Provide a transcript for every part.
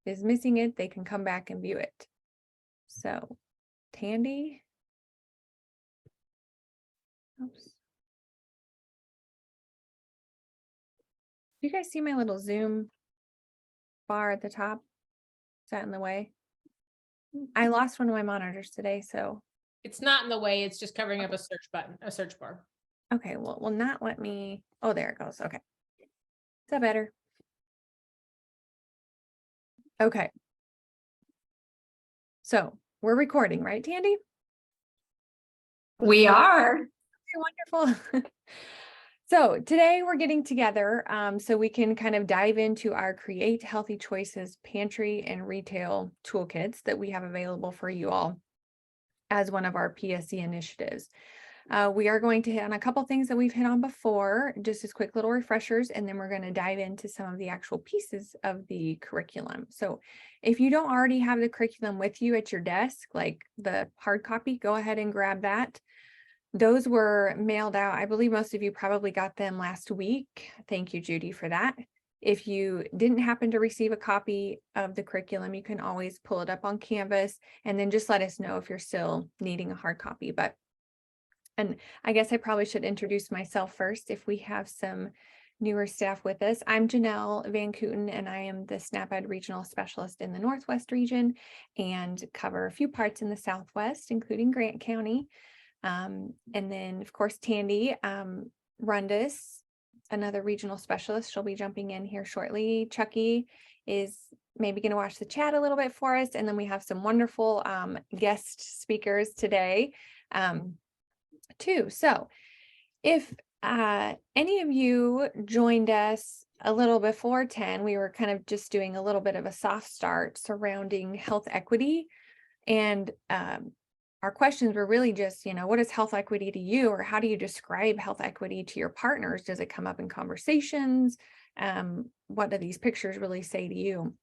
is missing it, they can come back and view it. So, Tandy. Oops. Do you guys see my little Zoom bar at the top? Is that in the way? I lost one of my monitors today, so. It's not in the way, it's just covering up a search button, a search bar. Okay, well, will not let me. Oh, there it goes. Okay. Is that better? Okay. So we're recording, right, Tandy? We are. Wonderful. So today we're getting together so we can kind of dive into our Create Healthy Choices pantry and retail toolkits that we have available for you all as one of our PSE initiatives. We are going to hit on a couple things that we've hit on before, just as quick little refreshers, and then we're going to dive into some of the actual pieces of the curriculum. So if you don't already have the curriculum with you at your desk, like the hard copy, go ahead and grab that. Those were mailed out. I believe most of you probably got them last week. Thank you, Judy, for that. If you didn't happen to receive a copy of the curriculum, you can always pull it up on Canvas and then just let us know if you're still needing a hard copy. And I guess I probably should introduce myself first if we have some newer staff with us. I'm Janelle Van Kooten, and I am the SNAP-Ed Regional Specialist in the Northwest region and cover a few parts in the Southwest, including Grant County. And then, of course, Tandy Rundis, another regional specialist. She'll be jumping in here shortly. Chucky is maybe going to watch the chat a little bit for us. And then we have some wonderful guest speakers today too. So if any of you joined us a little before 10, we were kind of just doing a little bit of a soft start surrounding health equity. And our questions were really just, what is health equity to you, or how do you describe health equity to your partners? Does it come up in conversations? What do these pictures really say to you?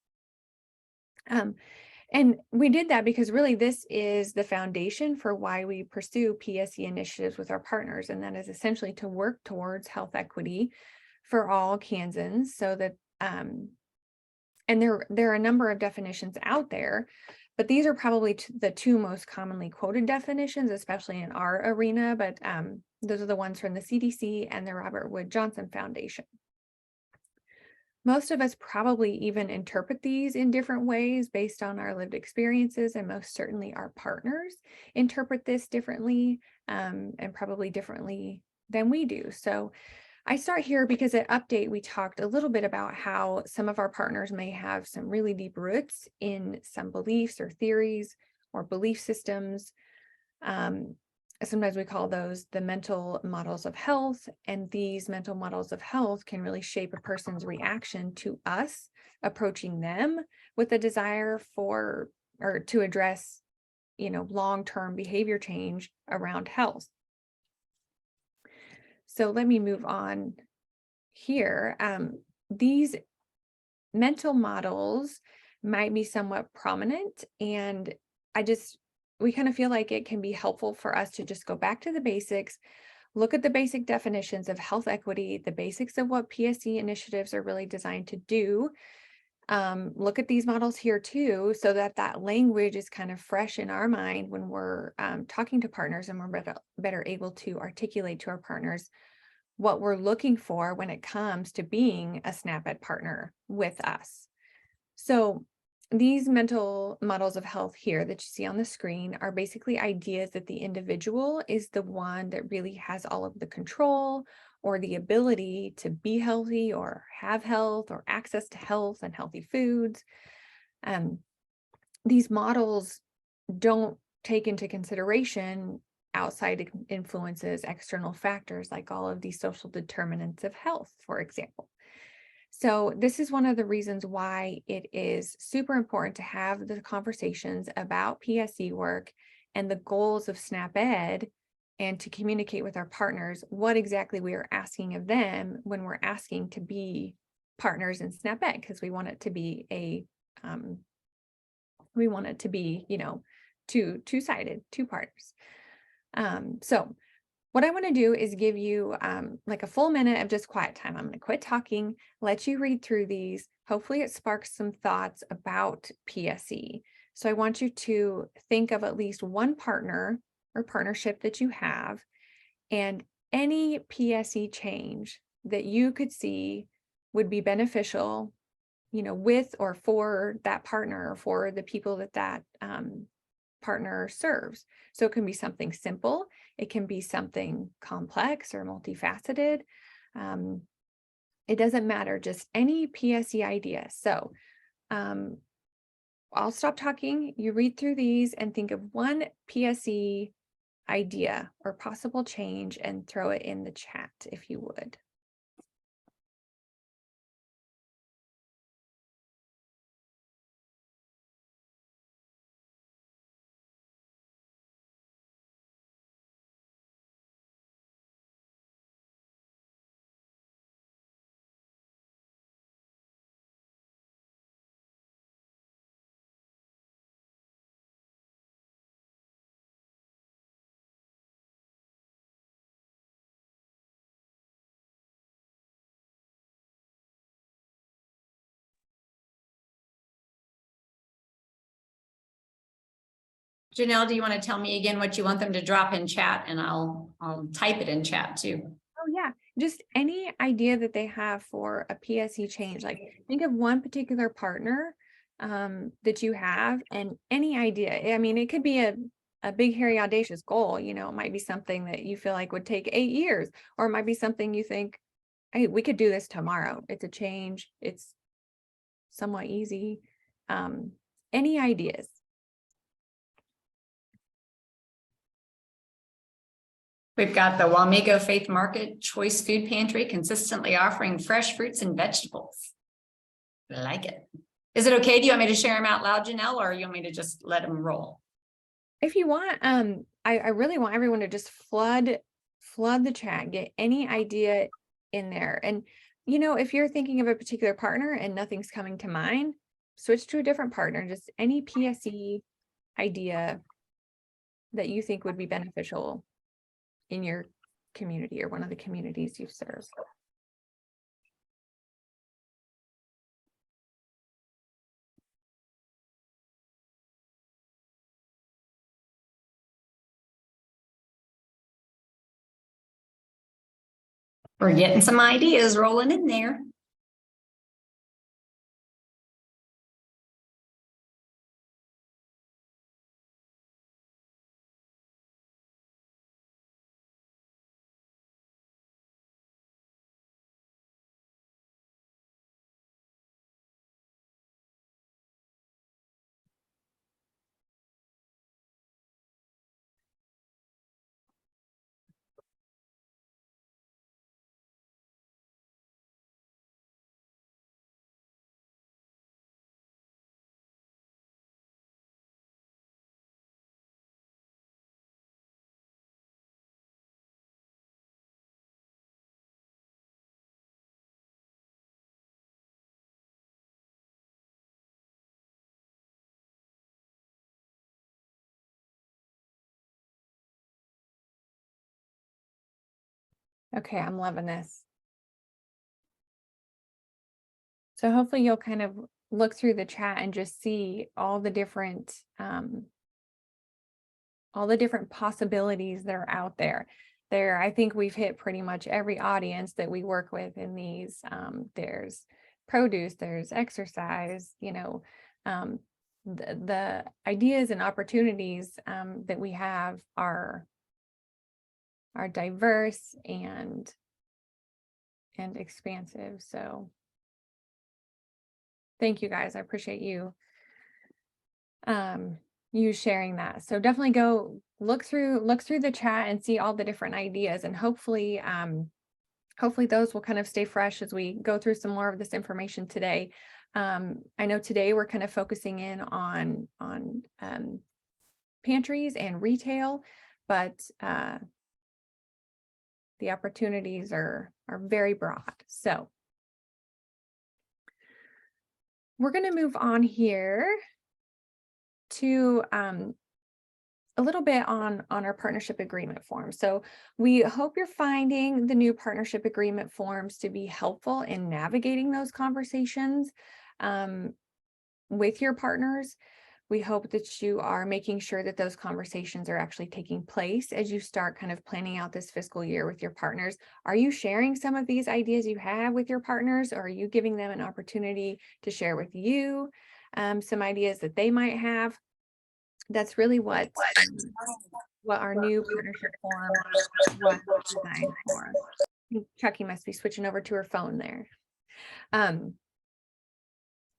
And we did that because really this is the foundation for why we pursue PSE initiatives with our partners. And that is essentially to work towards health equity for all Kansans so that, and there are a number of definitions out there, but these are probably the two most commonly quoted definitions, especially in our arena, but those are the ones from the CDC and the Robert Wood Johnson Foundation. Most of us probably even interpret these in different ways based on our lived experiences, and most certainly our partners interpret this differently and probably differently than we do. So I start here because at Update, we talked a little bit about how some of our partners may have some really deep roots in some beliefs or theories or belief systems. Sometimes we call those the mental models of health, and these mental models of health can really shape a person's reaction to us approaching them with a desire for or to address, long-term behavior change around health. So let me move on here. These mental models might be somewhat prominent, and we kind of feel like it can be helpful for us to just go back to the basics, look at the basic definitions of health equity, the basics of what PSE initiatives are really designed to do. Look at these models here too, so that language is kind of fresh in our mind when we're talking to partners, and we're better able to articulate to our partners what we're looking for when it comes to being a SNAP-Ed partner with us. So these mental models of health here that you see on the screen are basically ideas that the individual is the one that really has all of the control or the ability to be healthy or have health or access to health and healthy foods. These models don't take into consideration outside influences, external factors like all of these social determinants of health, for example. So this is one of the reasons why it is super important to have the conversations about PSE work and the goals of SNAP-Ed, and to communicate with our partners what exactly we are asking of them when we're asking to be partners in SNAP-Ed, because we want it to be two-sided, two partners. So what I want to do is give you like a full minute of just quiet time. I'm going to quit talking, let you read through these. Hopefully it sparks some thoughts about PSE. So I want you to think of at least one partner or partnership that you have, and any PSE change that you could see would be beneficial, with or for that partner or for the people that partner serves. So it can be something simple, it can be something complex or multifaceted. It doesn't matter, just any PSE idea. So I'll stop talking, you read through these and think of one PSE idea or possible change and throw it in the chat if you would. Janelle, do you want to tell me again what you want them to drop in chat, and I'll type it in chat too. Oh yeah, just any idea that they have for a PSE change. Like think of one particular partner that you have and any idea. I mean, it could be a big, hairy, audacious goal. It might be something that you feel like would take 8 years, or it might be something you think, hey, we could do this tomorrow. It's a change. It's somewhat easy. Any ideas? We've got the Wamego Faith Market Choice Food Pantry, consistently offering fresh fruits and vegetables. I like it. Is it okay? Do you want me to share them out loud, Janelle, or you want me to just let them roll? If you want, I really want everyone to just flood the chat, get any idea in there. And if you're thinking of a particular partner and nothing's coming to mind, switch to a different partner. Just any PSE idea that you think would be beneficial in your community or one of the communities you serve. We're getting some ideas rolling in there. Okay, I'm loving this. So hopefully you'll kind of look through the chat and just see all the different possibilities that are out there. I think we've hit pretty much every audience that we work with in these. There's produce, there's exercise, the ideas and opportunities that we have are diverse and expansive. So thank you guys. I appreciate you sharing that. So definitely go look through the chat and see all the different ideas, and hopefully those will kind of stay fresh as we go through some more of this information today. I know today we're kind of focusing in on pantries and retail, but the opportunities are very broad. So we're going to move on here to a little bit on our partnership agreement form. So we hope you're finding the new partnership agreement forms to be helpful in navigating those conversations with your partners. We hope that you are making sure that those conversations are actually taking place as you start kind of planning out this fiscal year with your partners. Are you sharing some of these ideas you have with your partners, or are you giving them an opportunity to share with you some ideas that they might have? That's really what our new partnership form was designed for. I think Chucky must be switching over to her phone there.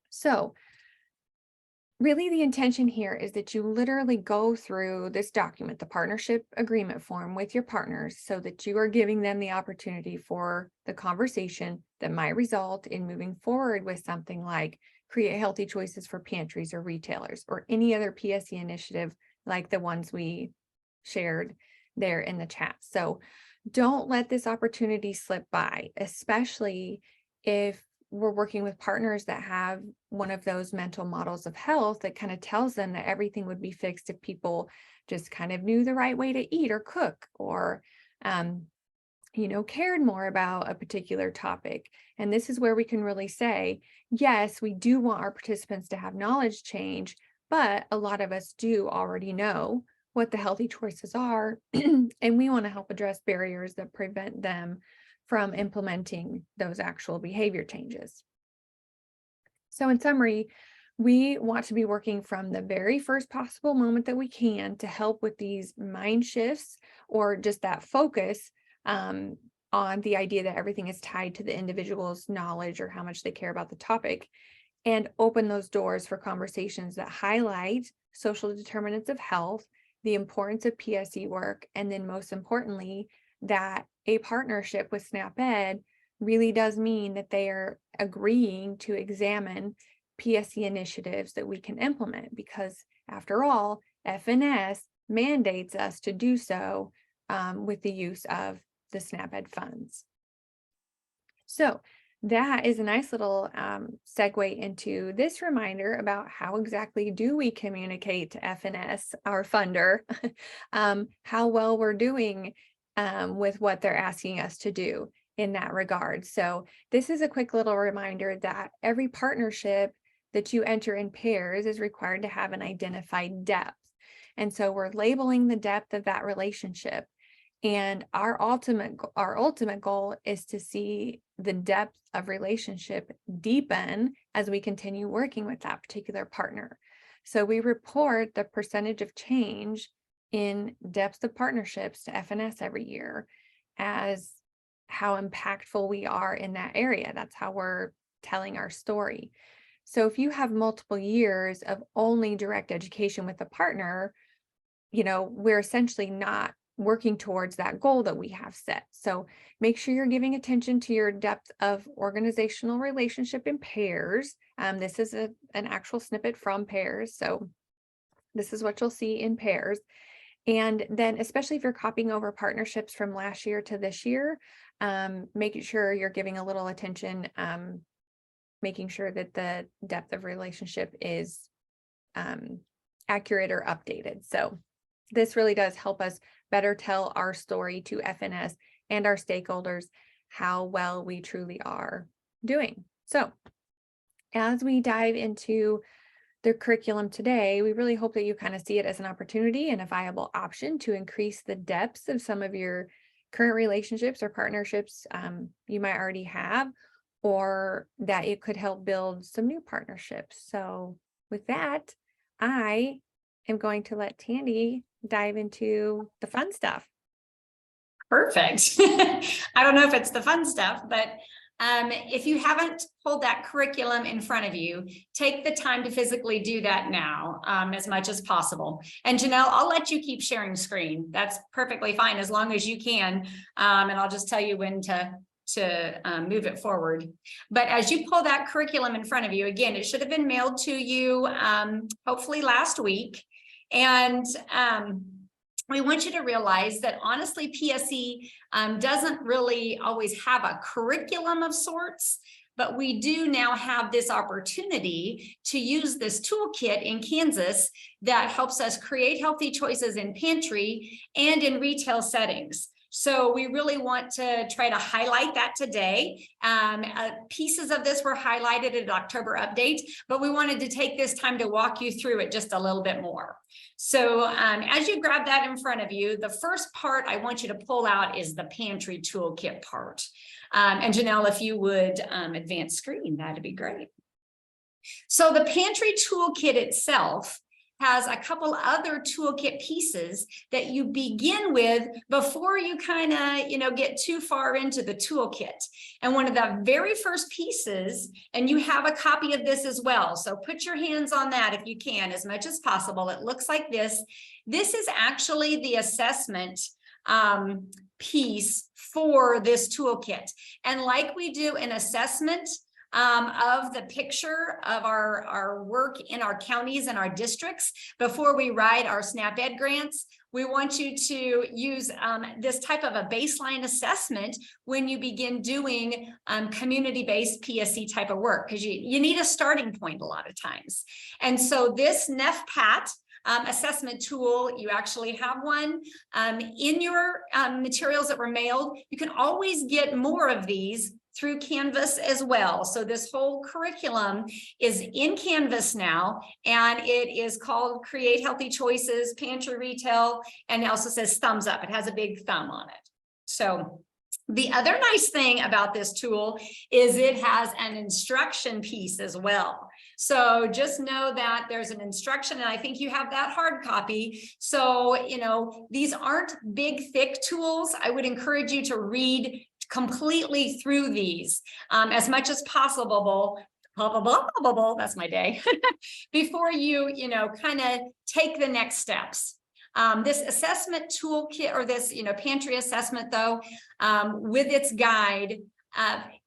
So really the intention here is that you literally go through this document, the partnership agreement form, with your partners, so that you are giving them the opportunity for the conversation that might result in moving forward with something like create healthy choices for pantries or retailers, or any other PSE initiative like the ones we shared there in the chat. So don't let this opportunity slip by, especially if we're working with partners that have one of those mental models of health that kind of tells them that everything would be fixed if people just kind of knew the right way to eat or cook, or cared more about a particular topic. And this is where we can really say, yes, we do want our participants to have knowledge change, but a lot of us do already know what the healthy choices are, and we want to help address barriers that prevent them from implementing those actual behavior changes. So in summary, we want to be working from the very first possible moment that we can to help with these mind shifts, or just that focus on the idea that everything is tied to the individual's knowledge or how much they care about the topic, and open those doors for conversations that highlight social determinants of health, the importance of PSE work, and then most importantly, that a partnership with SNAP-Ed really does mean that they are agreeing to examine PSE initiatives that we can implement, because after all, FNS mandates us to do so with the use of the SNAP-Ed funds. So that is a nice little segue into this reminder about how exactly do we communicate to FNS, our funder, how well we're doing with what they're asking us to do in that regard. So this is a quick little reminder that every partnership that you enter in pairs is required to have an identified depth. And so we're labeling the depth of that relationship. And our ultimate goal is to see the depth of relationship deepen as we continue working with that particular partner. So we report the percentage of change in depth of partnerships to FNS every year as how impactful we are in that area. That's how we're telling our story. So if you have multiple years of only direct education with a partner, we're essentially not working towards that goal that we have set. So make sure you're giving attention to your depth of organizational relationship in pairs. This is an actual snippet from pairs. So this is what you'll see in pairs. And then especially if you're copying over partnerships from last year to this year, making sure you're giving a little attention, making sure that the depth of relationship is accurate or updated. So this really does help us better tell our story to FNS and our stakeholders how well we truly are doing. So as we dive into the curriculum today, we really hope that you kind of see it as an opportunity and a viable option to increase the depths of some of your current relationships or partnerships you might already have, or that it could help build some new partnerships. So with that, I am going to let Tandy dive into the fun stuff. Perfect. I don't know if it's the fun stuff, but if you haven't pulled that curriculum in front of you, take the time to physically do that now as much as possible. And Janelle, I'll let you keep sharing screen. That's perfectly fine as long as you can. And I'll just tell you when to move it forward. But as you pull that curriculum in front of you, again, it should have been mailed to you hopefully last week. And we want you to realize that honestly, PSE doesn't really always have a curriculum of sorts, but we do now have this opportunity to use this toolkit in Kansas that helps us create healthy choices in pantry and in retail settings. So we really want to try to highlight that today. Pieces of this were highlighted at October update, but we wanted to take this time to walk you through it just a little bit more. So as you grab that in front of you, the first part I want you to pull out is the pantry toolkit part. And Janelle, if you would advance screen, that'd be great. So the pantry toolkit itself has a couple other toolkit pieces that you begin with before you kind of, get too far into the toolkit. And one of the very first pieces, and you have a copy of this as well, so put your hands on that if you can, as much as possible. It looks like this. This is actually the assessment piece for this toolkit. And like we do an assessment of the picture of our work in our counties and our districts before we write our SNAP Ed grants, we want you to use this type of a baseline assessment when you begin doing community-based PSC type of work, because you need a starting point a lot of times. And so this NEFPAT assessment tool, you actually have one in your materials that were mailed. You can always get more of these through Canvas as well. So this whole curriculum is in Canvas now, and it is called Create Healthy Choices, Pantry Retail, and it also says thumbs up. It has a big thumb on it. So the other nice thing about this tool is it has an instruction piece as well. So just know that there's an instruction, and I think you have that hard copy. So, these aren't big, thick tools. I would encourage you to read completely through these as much as possible. That's my day. Before you, kind of take the next steps. This assessment toolkit, or this, pantry assessment, though, with its guide,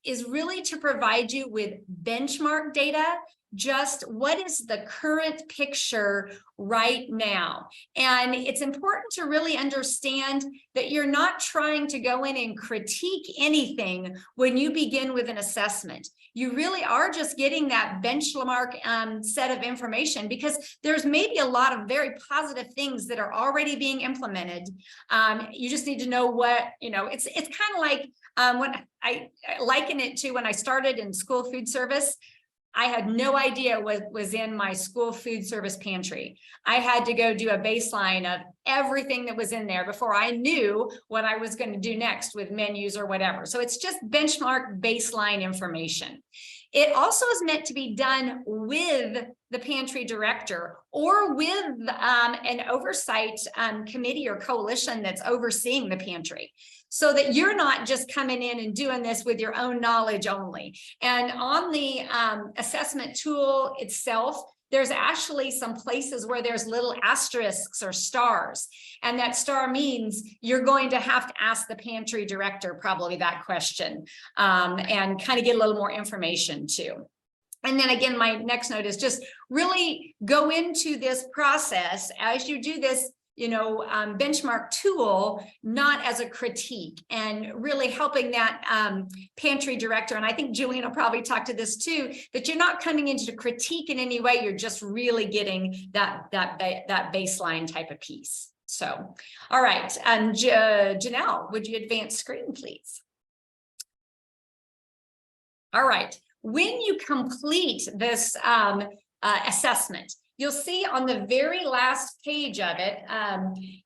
is really to provide you with benchmark data. Just what is the current picture right now? And it's important to really understand that you're not trying to go in and critique anything when you begin with an assessment. You really are just getting that benchmark set of information, because there's maybe a lot of very positive things that are already being implemented. You just need to know what, it's kind of like when I liken it to when I started in school food service. I had no idea what was in my school food service pantry. I had to go do a baseline of everything that was in there before I knew what I was going to do next with menus or whatever. So it's just benchmark baseline information. It also is meant to be done with the pantry director or with an oversight committee or coalition that's overseeing the pantry, so that you're not just coming in and doing this with your own knowledge only. And on the assessment tool itself, there's actually some places where there's little asterisks or stars. And that star means you're going to have to ask the pantry director probably that question and kind of get a little more information too. And then again, my next note is just really go into this process as you do this benchmark tool, not as a critique, and really helping that pantry director. And I think Julian will probably talk to this too, that you're not coming into the critique in any way. You're just really getting that baseline type of piece. So, all right. And Janelle, would you advance screen, please? All right. When you complete this assessment, you'll see on the very last page of it,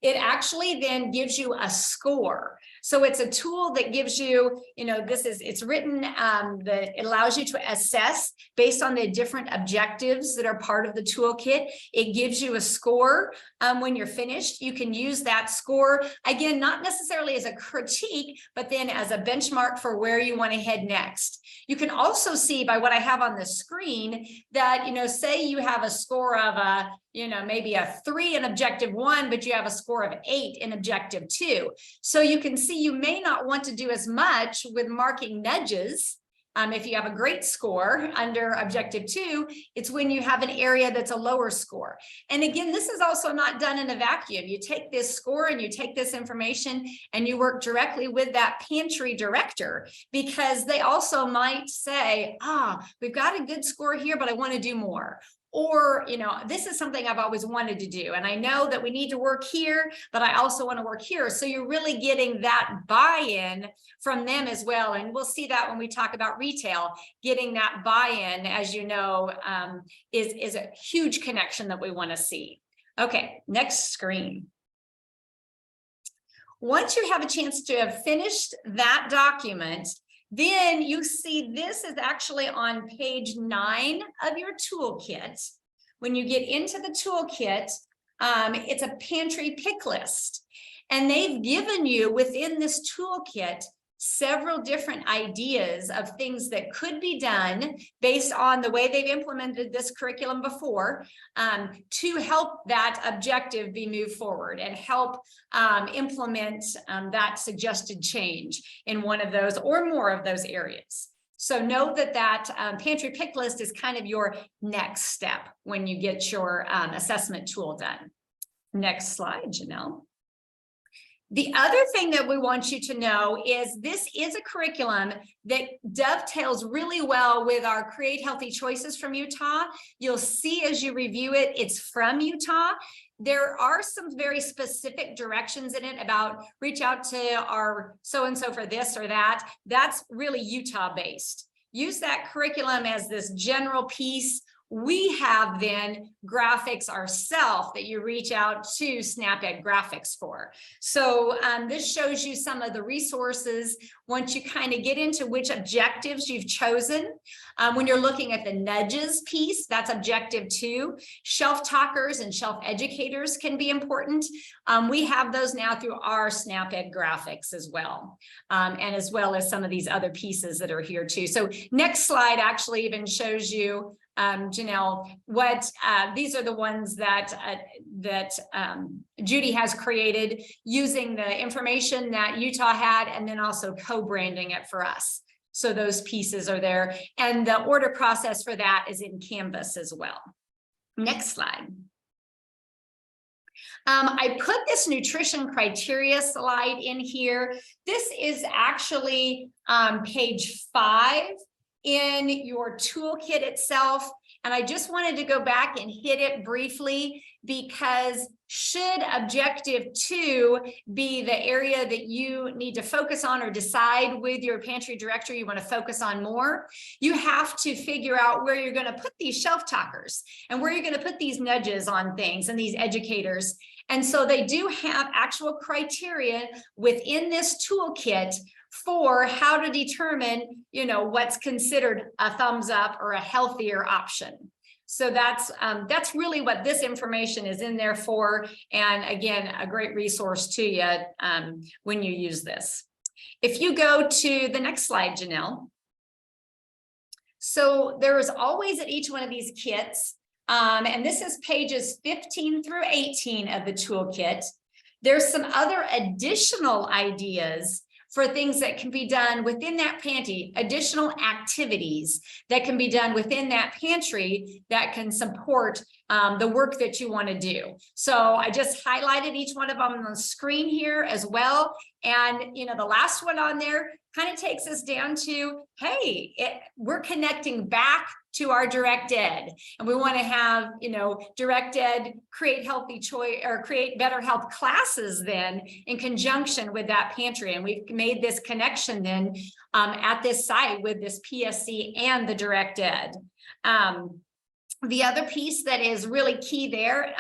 it actually then gives you a score. So it's a tool that gives you, it's written, that it allows you to assess based on the different objectives that are part of the toolkit. It gives you a score when you're finished. You can use that score, again, not necessarily as a critique, but then as a benchmark for where you want to head next. You can also see by what I have on the screen that, say you have a score of maybe a 3 in objective 1, but you have a score of 8 in objective 2. So you can see you may not want to do as much with marking nudges If you have a great score under objective 2, it's when you have an area that's a lower score. And again, this is also not done in a vacuum. You take this score and you take this information and you work directly with that pantry director, because they also might say, we've got a good score here, but I want to do more. Or, this is something I've always wanted to do. And I know that we need to work here, but I also want to work here. So you're really getting that buy-in from them as well. And we'll see that when we talk about retail, getting that buy-in, as you know, is a huge connection that we want to see. Okay, next screen. Once you have a chance to have finished that document, then you see this is actually on page 9 of your toolkit. When you get into the toolkit, it's a pantry pick list. And they've given you within this toolkit several different ideas of things that could be done based on the way they've implemented this curriculum before, to help that objective be moved forward and help implement that suggested change in one of those or more of those areas. So note that pantry pick list is kind of your next step when you get your assessment tool done. Next slide, Janelle. The other thing that we want you to know is this is a curriculum that dovetails really well with our Create Healthy Choices from Utah. You'll see as you review it, it's from Utah. There are some very specific directions in it about reach out to our so-and-so for this or that. That's really Utah based. Use that curriculum as this general piece. We have then graphics ourselves that you reach out to SnapEd Graphics for. So this shows you some of the resources once you kind of get into which objectives you've chosen. When you're looking at the nudges piece, that's objective 2. Shelf talkers and shelf educators can be important. We have those now through our SnapEd Graphics as well. And as well as some of these other pieces that are here too. So next slide actually even shows you, Janelle, what these are the ones that Judy has created using the information that Utah had, and then also co-branding it for us. So those pieces are there, and the order process for that is in Canvas as well. Next slide. I put this nutrition criteria slide in here. This is actually page 5 in your toolkit itself. And I just wanted to go back and hit it briefly, because should objective 2 be the area that you need to focus on or decide with your pantry director you want to focus on more, you have to figure out where you're going to put these shelf talkers and where you're going to put these nudges on things and these educators. And so they do have actual criteria within this toolkit for how to determine, what's considered a thumbs up or a healthier option. So that's really what this information is in there for. And again, a great resource to you when you use this. If you go to the next slide, Janelle. So there is always at each one of these kits, and this is pages 15 through 18 of the toolkit. There's some other additional ideas for things that can be done within that pantry, additional activities that can be done within that pantry that can support the work that you want to do. So I just highlighted each one of them on the screen here as well. And, the last one on there kind of takes us down to, hey, we're connecting back to our direct ed, and we want to have, direct ed create healthy choice or create better health classes then in conjunction with that pantry. And we've made this connection then at this site with this PSC and the direct ed. The other piece that is really key there,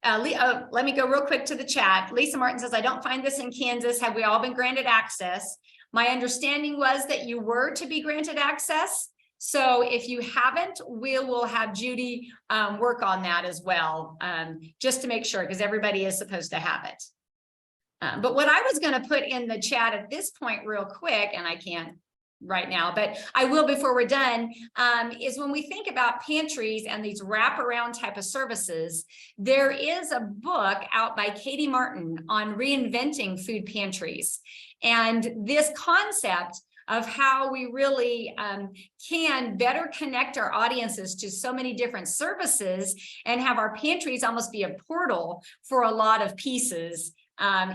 let me go real quick to the chat. Lisa Martin says, I don't find this in Kansas. Have we all been granted access? My understanding was that you were to be granted access. So if you haven't, we will have Judy work on that as well, just to make sure, because everybody is supposed to have it. But what I was going to put in the chat at this point real quick, and I can't right now, but I will before we're done, is when we think about pantries and these wraparound type of services, there is a book out by Katie Martin on reinventing food pantries. And this concept of how we really can better connect our audiences to so many different services and have our pantries almost be a portal for a lot of pieces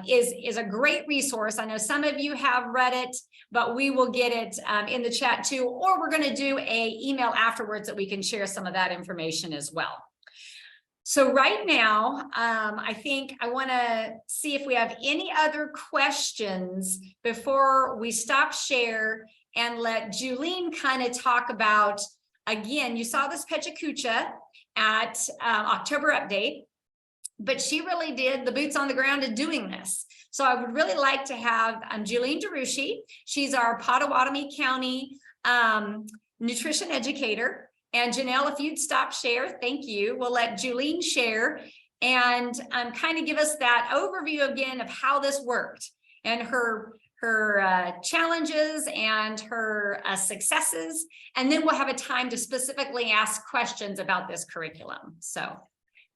is a great resource. I know some of you have read it, but we will get it in the chat too, or we're going to do a email afterwards that we can share some of that information as well. So right now, I think I want to see if we have any other questions before we stop share and let Julene kind of talk about, again, you saw this PechaKucha at October update, but she really did the boots on the ground in doing this. So I would really like to have Julene DeRushi. She's our Pottawatomie County nutrition educator. And Janelle, if you'd stop share, thank you. We'll let Julene share and kind of give us that overview again of how this worked and her challenges and her successes. And then we'll have a time to specifically ask questions about this curriculum. So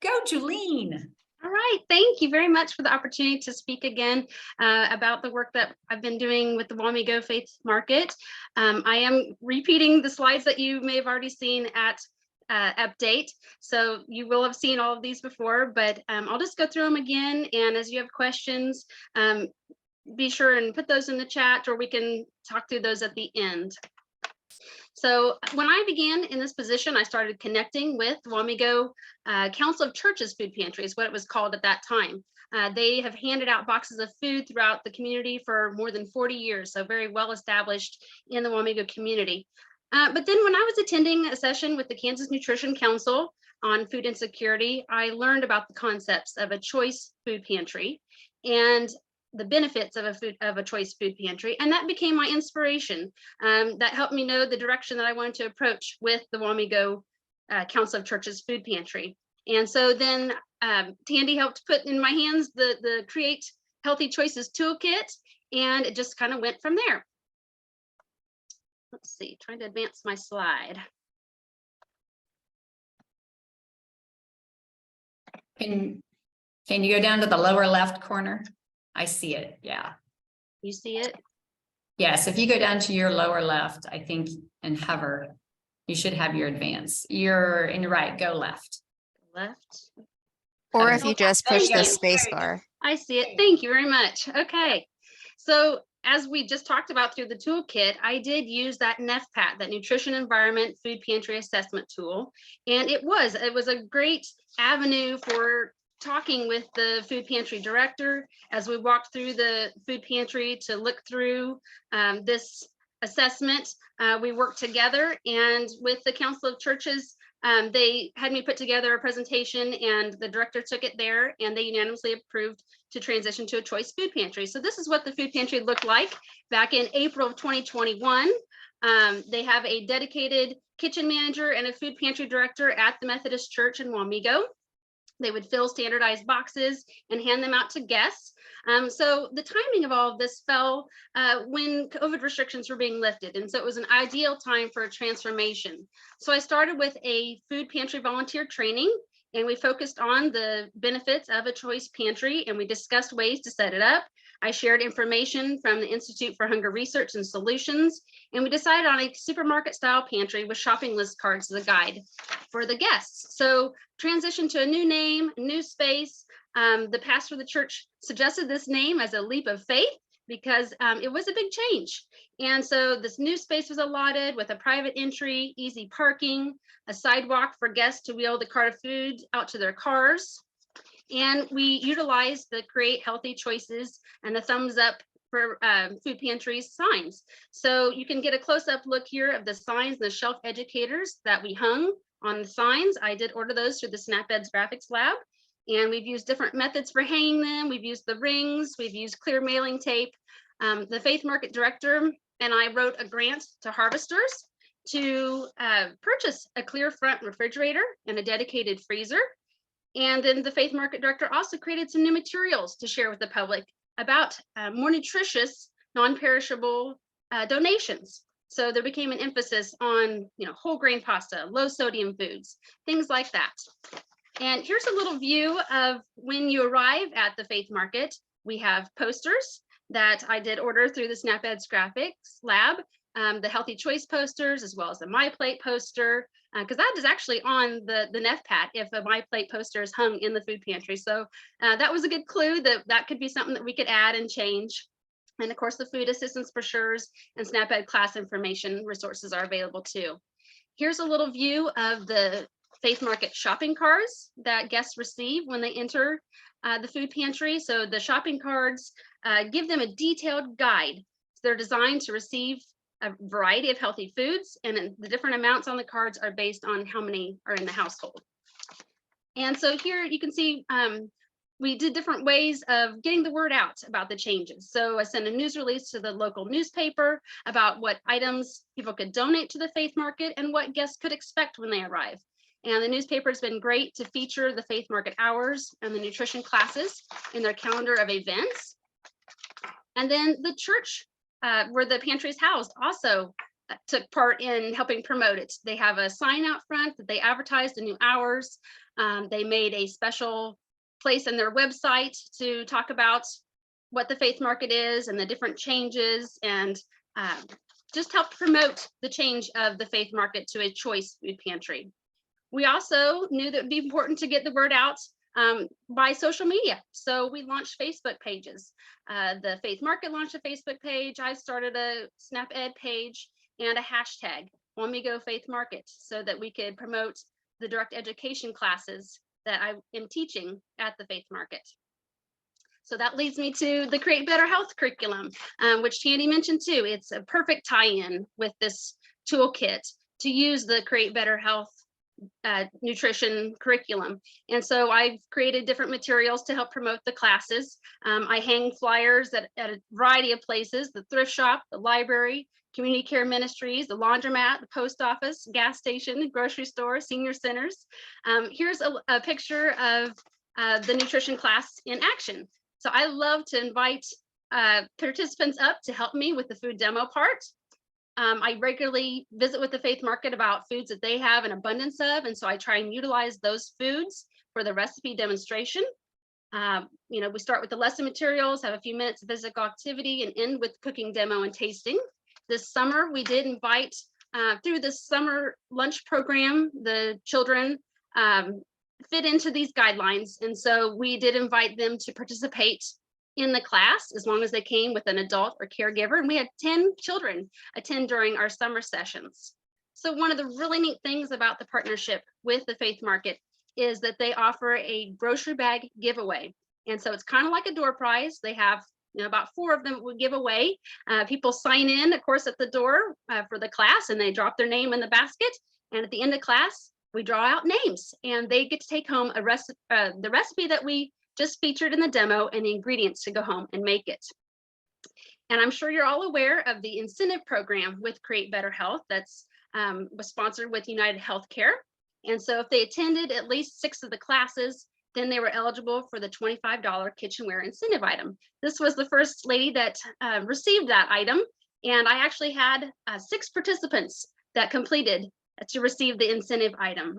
go, Julene. All right, thank you very much for the opportunity to speak again about the work that I've been doing with the Wamego Faith Market. I am repeating the slides that you may have already seen at update, so you will have seen all of these before, but I'll just go through them again, and as you have questions, be sure and put those in the chat, or we can talk through those at the end. So when I began in this position, I started connecting with Wamego Council of Churches Food Pantry is what it was called at that time. They have handed out boxes of food throughout the community for more than 40 years, so very well established in the Wamego community. But then when I was attending a session with the Kansas Nutrition Council on food insecurity, I learned about the concepts of a choice food pantry and the benefits of a choice food pantry, and that became my inspiration. That helped me know the direction that I wanted to approach with the Wamego Council of Churches Food Pantry. And so then Tandy helped put in my hands the Create Healthy Choices Toolkit, and it just kind of went from there. Let's see, trying to advance my slide. Can you go down to the lower left corner? I see it, yeah. You see it? Yes, if you go down to your lower left, I think, and hover, you should have your advance. You're in your right, go left. Left. Or Okay. if you just push There the you go. space bar. I see it. Thank you very much. Okay. So as we just talked about through the toolkit, I did use that NEFPAT, that Nutrition Environment Food Pantry Assessment Tool. And it was a great avenue for talking with the food pantry director as we walked through the food pantry to look through this assessment. We worked together, and with the Council of Churches, they had me put together a presentation, and the director took it there, and they unanimously approved to transition to a choice food pantry. So this is what the food pantry looked like back in April of 2021. They have a dedicated kitchen manager and a food pantry director at the Methodist Church in Wamego. They would fill standardized boxes and hand them out to guests. So the timing of all of this fell when COVID restrictions were being lifted. And so it was an ideal time for a transformation. So I started with a food pantry volunteer training, and we focused on the benefits of a choice pantry, and we discussed ways to set it up. I shared information from the Institute for Hunger Research and Solutions, and we decided on a supermarket style pantry with shopping list cards as a guide for the guests. So transition to a new name, new space. The pastor of the church suggested this name as a leap of faith because it was a big change. And so this new space was allotted with a private entry, easy parking, a sidewalk for guests to wheel the cart of food out to their cars. And we utilized the Create Healthy Choices and the thumbs up for food pantries signs. So you can get a close-up look here of the signs and the shelf educators that we hung on the signs. I did order those through the SnapEd's graphics lab, and we've used different methods for hanging them. We've used the rings, we've used clear mailing tape. The Faith Market Director and I wrote a grant to harvesters to purchase a clear front refrigerator and a dedicated freezer. And then the Faith Market Director also created some new materials to share with the public about more nutritious, non-perishable donations. So there became an emphasis on, whole grain pasta, low sodium foods, things like that. And here's a little view of when you arrive at the Faith Market. We have posters that I did order through the SnapEd's graphics lab, the Healthy Choice posters, as well as the My Plate poster, because that is actually on the NEFPAT if a My Plate poster is hung in the food pantry. So that was a good clue that that could be something that we could add and change. And of course, the food assistance brochures and SnapEd class information resources are available too. Here's a little view of the Faith Market shopping cards that guests receive when they enter the food pantry. So the shopping cards give them a detailed guide. They're designed to receive a variety of healthy foods, and the different amounts on the cards are based on how many are in the household. And so here you can see we did different ways of getting the word out about the changes. So I sent a news release to the local newspaper about what items people could donate to the Faith Market and what guests could expect when they arrive. And the newspaper has been great to feature the Faith Market hours and the nutrition classes in their calendar of events. And then the church where the pantry is housed also took part in helping promote it. They have a sign out front that they advertised the new hours. They made a special place in their website to talk about what the Faith Market is and the different changes, and just help promote the change of the Faith Market to a choice food pantry. We also knew that it'd be important to get the word out by social media. So we launched Facebook pages. The Faith Market launched a Facebook page. I started a SnapEd page and a hashtag, Wamego Faith Market, so that we could promote the direct education classes that I am teaching at the Faith Market. So that leads me to the Create Better Health curriculum, which Tandy mentioned too. It's a perfect tie-in with this toolkit to use the Create Better Health nutrition curriculum. And so I've created different materials to help promote the classes. I hang flyers at a variety of places: the thrift shop, the library, community care ministries, the laundromat, the post office, gas station, grocery store, senior centers. Here's a picture of the nutrition class in action. So I love to invite participants up to help me with the food demo part. I regularly visit with the Faith Market about foods that they have an abundance of, and so I try and utilize those foods for the recipe demonstration. We start with the lesson materials, have a few minutes of physical activity, and end with cooking demo and tasting. This summer, we did invite, through the summer lunch program, the children fit into these guidelines, and so we did invite them to participate in the class as long as they came with an adult or caregiver, and we had 10 children attend during our summer sessions. So one of the really neat things about the partnership with the Faith Market is that they offer a grocery bag giveaway, and so it's kind of like a door prize. They have about 4 of them we give away. People sign in, of course, at the door for the class, and they drop their name in the basket, and at the end of class we draw out names, and they get to take home the recipe that we just featured in the demo and the ingredients to go home and make it. And I'm sure you're all aware of the incentive program with Create Better Health that's was sponsored with United Healthcare. And so if they attended at least 6 of the classes, then they were eligible for the $25 kitchenware incentive item. This was the first lady that received that item. And I actually had 6 participants that completed to receive the incentive item.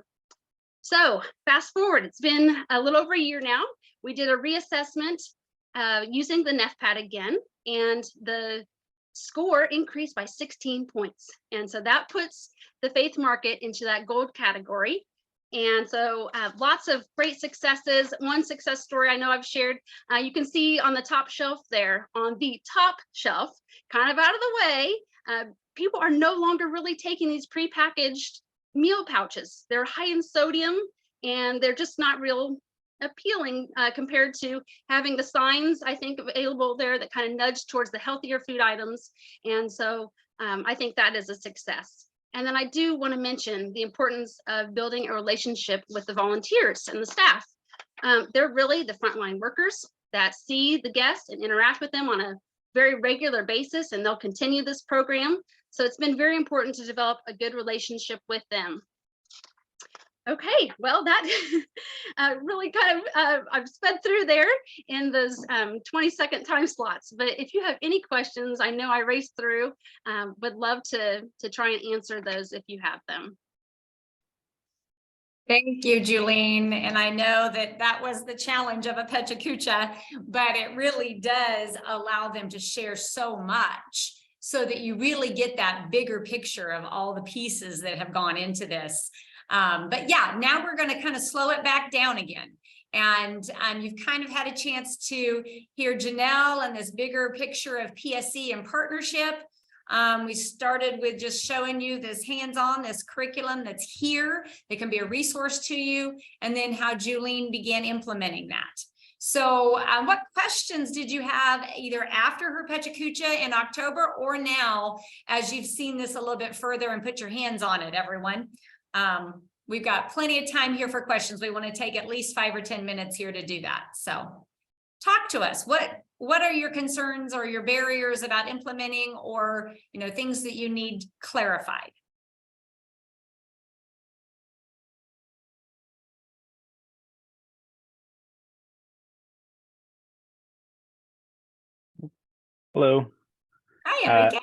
So fast forward, it's been a little over a year now. We did a reassessment using the NEFPAT again, and the score increased by 16 points. And so that puts the Faith Market into that gold category. And so lots of great successes. One success story I know I've shared, you can see on the top shelf there, on the top shelf, kind of out of the way, people are no longer really taking these prepackaged meal pouches. They're high in sodium and they're just not real appealing compared to having the signs, I think, available there that kind of nudge towards the healthier food items. And so I think that is a success. And then I do want to mention the importance of building a relationship with the volunteers and the staff. They're really the frontline workers that see the guests and interact with them on a very regular basis, and they'll continue this program. So it's been very important to develop a good relationship with them. Okay, well, that really kind of, I've sped through there in those 20-second time slots. But if you have any questions, I know I raced through, would love to try and answer those if you have them. Thank you, Julene. And I know that that was the challenge of a PechaKucha, but it really does allow them to share so much so that you really get that bigger picture of all the pieces that have gone into this. But yeah, now we're going to kind of slow it back down again. And you've kind of had a chance to hear Janelle and this bigger picture of PSE and partnership. We started with just showing you this hands-on, this curriculum that's here that can be a resource to you, and then how Julene began implementing that. So what questions did you have either after her PechaKucha in October or now as you've seen this a little bit further and put your hands on it, everyone? We've got plenty of time here for questions. We want to take at least 5 or 10 minutes here to do that. So talk to us. What are your concerns or your barriers about implementing, or things that you need clarified? Hello. Hi, Enrique.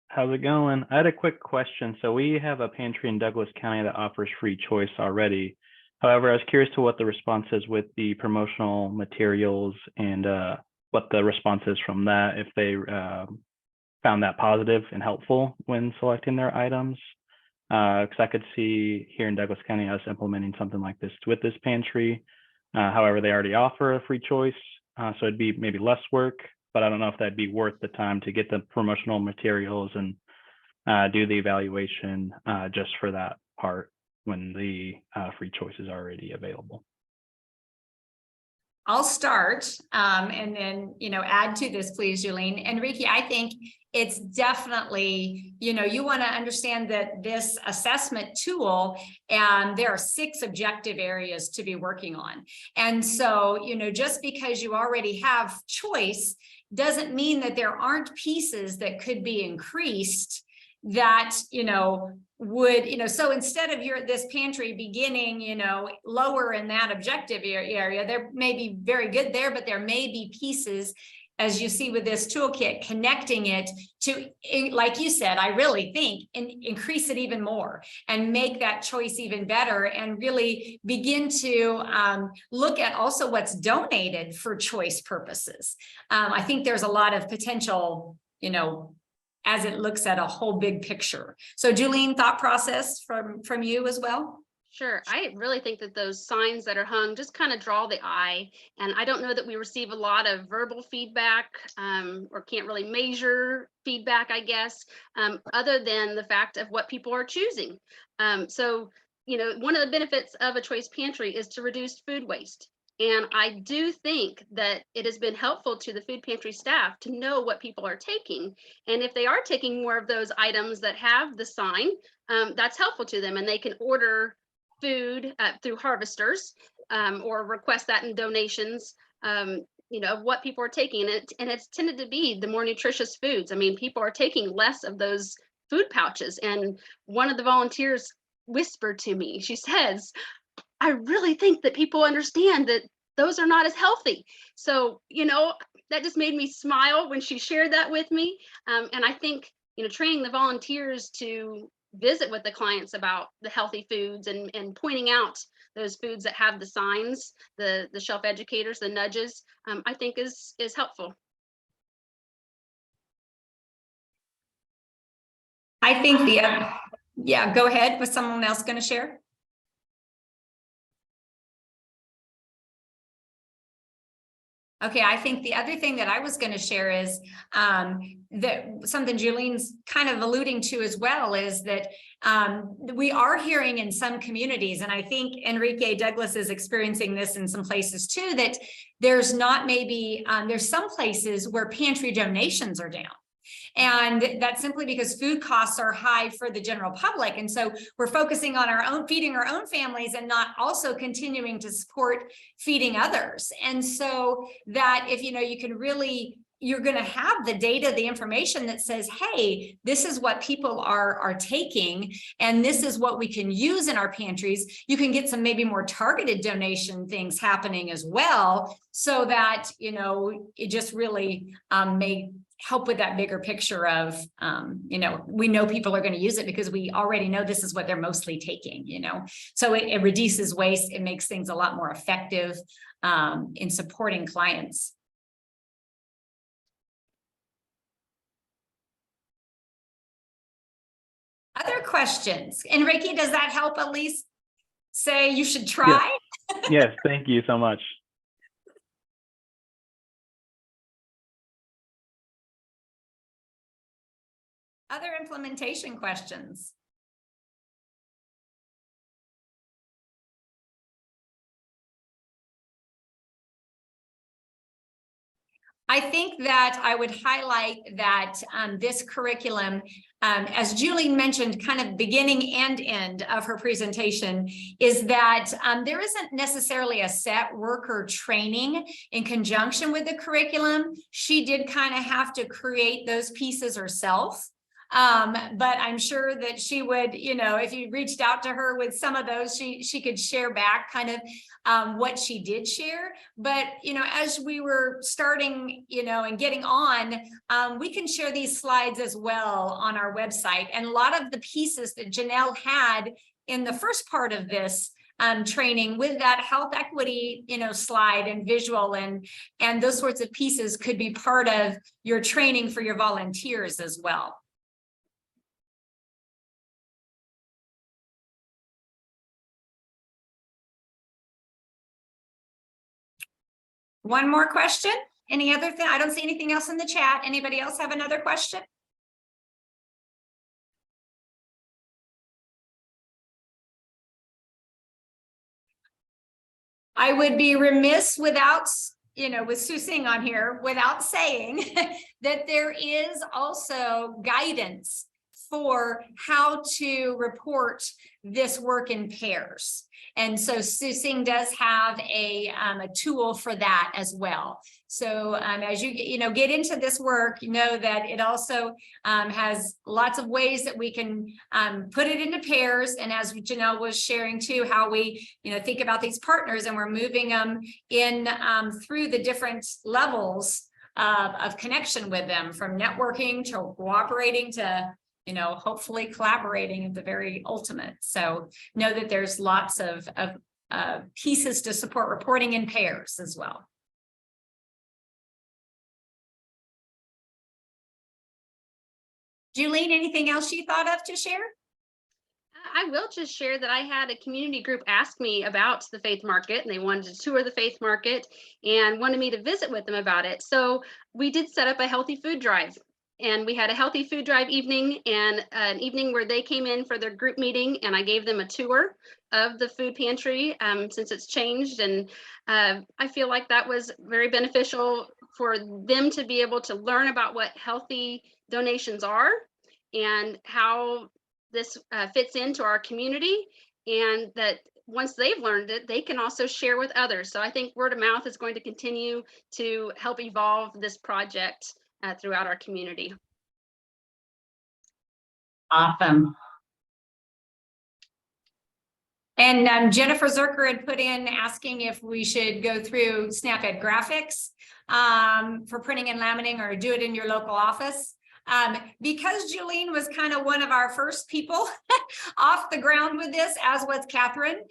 How's it going? I had a quick question. So we have a pantry in Douglas County that offers free choice already. However, I was curious to what the response is with the promotional materials and what the response is from that, if they found that positive and helpful when selecting their items. Because I could see here in Douglas County us implementing something like this with this pantry. However, they already offer a free choice, so it'd be maybe less work, but I don't know if that'd be worth the time to get the promotional materials and do the evaluation just for that part when the free choice is already available. I'll start and then, add to this, please, Julene. Enrique, I think it's definitely, you want to understand that this assessment tool, and there are 6 objective areas to be working on. And so, just because you already have choice doesn't mean that there aren't pieces that could be increased that, would, so instead of this pantry beginning, lower in that objective area, there may be very good there, but there may be pieces, as you see with this toolkit, connecting it to, like you said, I really think, increase it even more and make that choice even better, and really begin to look at also what's donated for choice purposes. I think there's a lot of potential, as it looks at a whole big picture. So Julene, thought process from you as well? Sure. I really think that those signs that are hung just kind of draw the eye. And I don't know that we receive a lot of verbal feedback or can't really measure feedback, I guess, other than the fact of what people are choosing. So, one of the benefits of a choice pantry is to reduce food waste. And I do think that it has been helpful to the food pantry staff to know what people are taking. And if they are taking more of those items that have the sign, that's helpful to them, and they can order food through harvesters or request that in donations, of what people are taking. And it's tended to be the more nutritious foods. I mean, people are taking less of those food pouches. And one of the volunteers whispered to me, she says, I really think that people understand that those are not as healthy. So, that just made me smile when she shared that with me. And I think, training the volunteers to visit with the clients about the healthy foods and pointing out those foods that have the signs, the shelf educators, the nudges, I think is helpful. I think yeah, go ahead. Was someone else going to share? Okay, I think the other thing that I was going to share is that something Julene's kind of alluding to as well is that we are hearing in some communities, and I think Enrique Douglas is experiencing this in some places too, that there's not maybe, there's some places where pantry donations are down. And that's simply because food costs are high for the general public. And so we're focusing on feeding our own families and not also continuing to support feeding others. And so that if, you can really, you're going to have the data, the information that says, hey, this is what people are taking, and this is what we can use in our pantries. You can get some maybe more targeted donation things happening as well, so that, it just really may help with that bigger picture of, you know, we know people are going to use it because we already know this is what they're mostly taking, you know, so it reduces waste. It makes things a lot more effective in supporting clients. Other questions? Enrique, does that help at least say you should try? Yes, thank you so much. Other implementation questions? I think that I would highlight that this curriculum, as Julie mentioned, kind of beginning and end of her presentation, is that there isn't necessarily a set worker training in conjunction with the curriculum. She did kind of have to create those pieces herself. But I'm sure that she would, you know, if you reached out to her with some of those, she could share back kind of what she did share. But, you know, as we were starting, you know, and getting on, we can share these slides as well on our website. And a lot of the pieces that Janelle had in the first part of this training with that health equity, you know, slide and visual and those sorts of pieces could be part of your training for your volunteers as well. One more question? Any other thing? I don't see anything else in the chat. Anybody else have another question? I would be remiss without, you know, with Sue Singh on here, without saying that there is also guidance for how to report this work in pairs. And so Sue Singh does have a tool for that as well. So as you know, get into this work, you know that it also has lots of ways that we can put it into pairs. And as Janelle was sharing too, how we, you know, think about these partners and we're moving them in through the different levels of connection with them, from networking to cooperating to, you know, hopefully collaborating at the very ultimate. So know that there's lots of pieces to support reporting in pairs as well. Julene, anything else you thought of to share? I will just share that I had a community group ask me about the Faith Market, and they wanted to tour the Faith Market and wanted me to visit with them about it. So we did set up a healthy food drive. And we had a healthy food drive evening and an evening where they came in for their group meeting, and I gave them a tour of the food pantry since it's changed. And I feel like that was very beneficial for them to be able to learn about what healthy donations are and how this fits into our community, and that once they've learned it, they can also share with others. So I think word of mouth is going to continue to help evolve this project throughout our community. Awesome. And Jennifer Zerker had put in asking if we should go through SnapEd graphics for printing and laminating, or do it in your local office. Because Julene was kind of one of our first people off the ground with this, as was Catherine.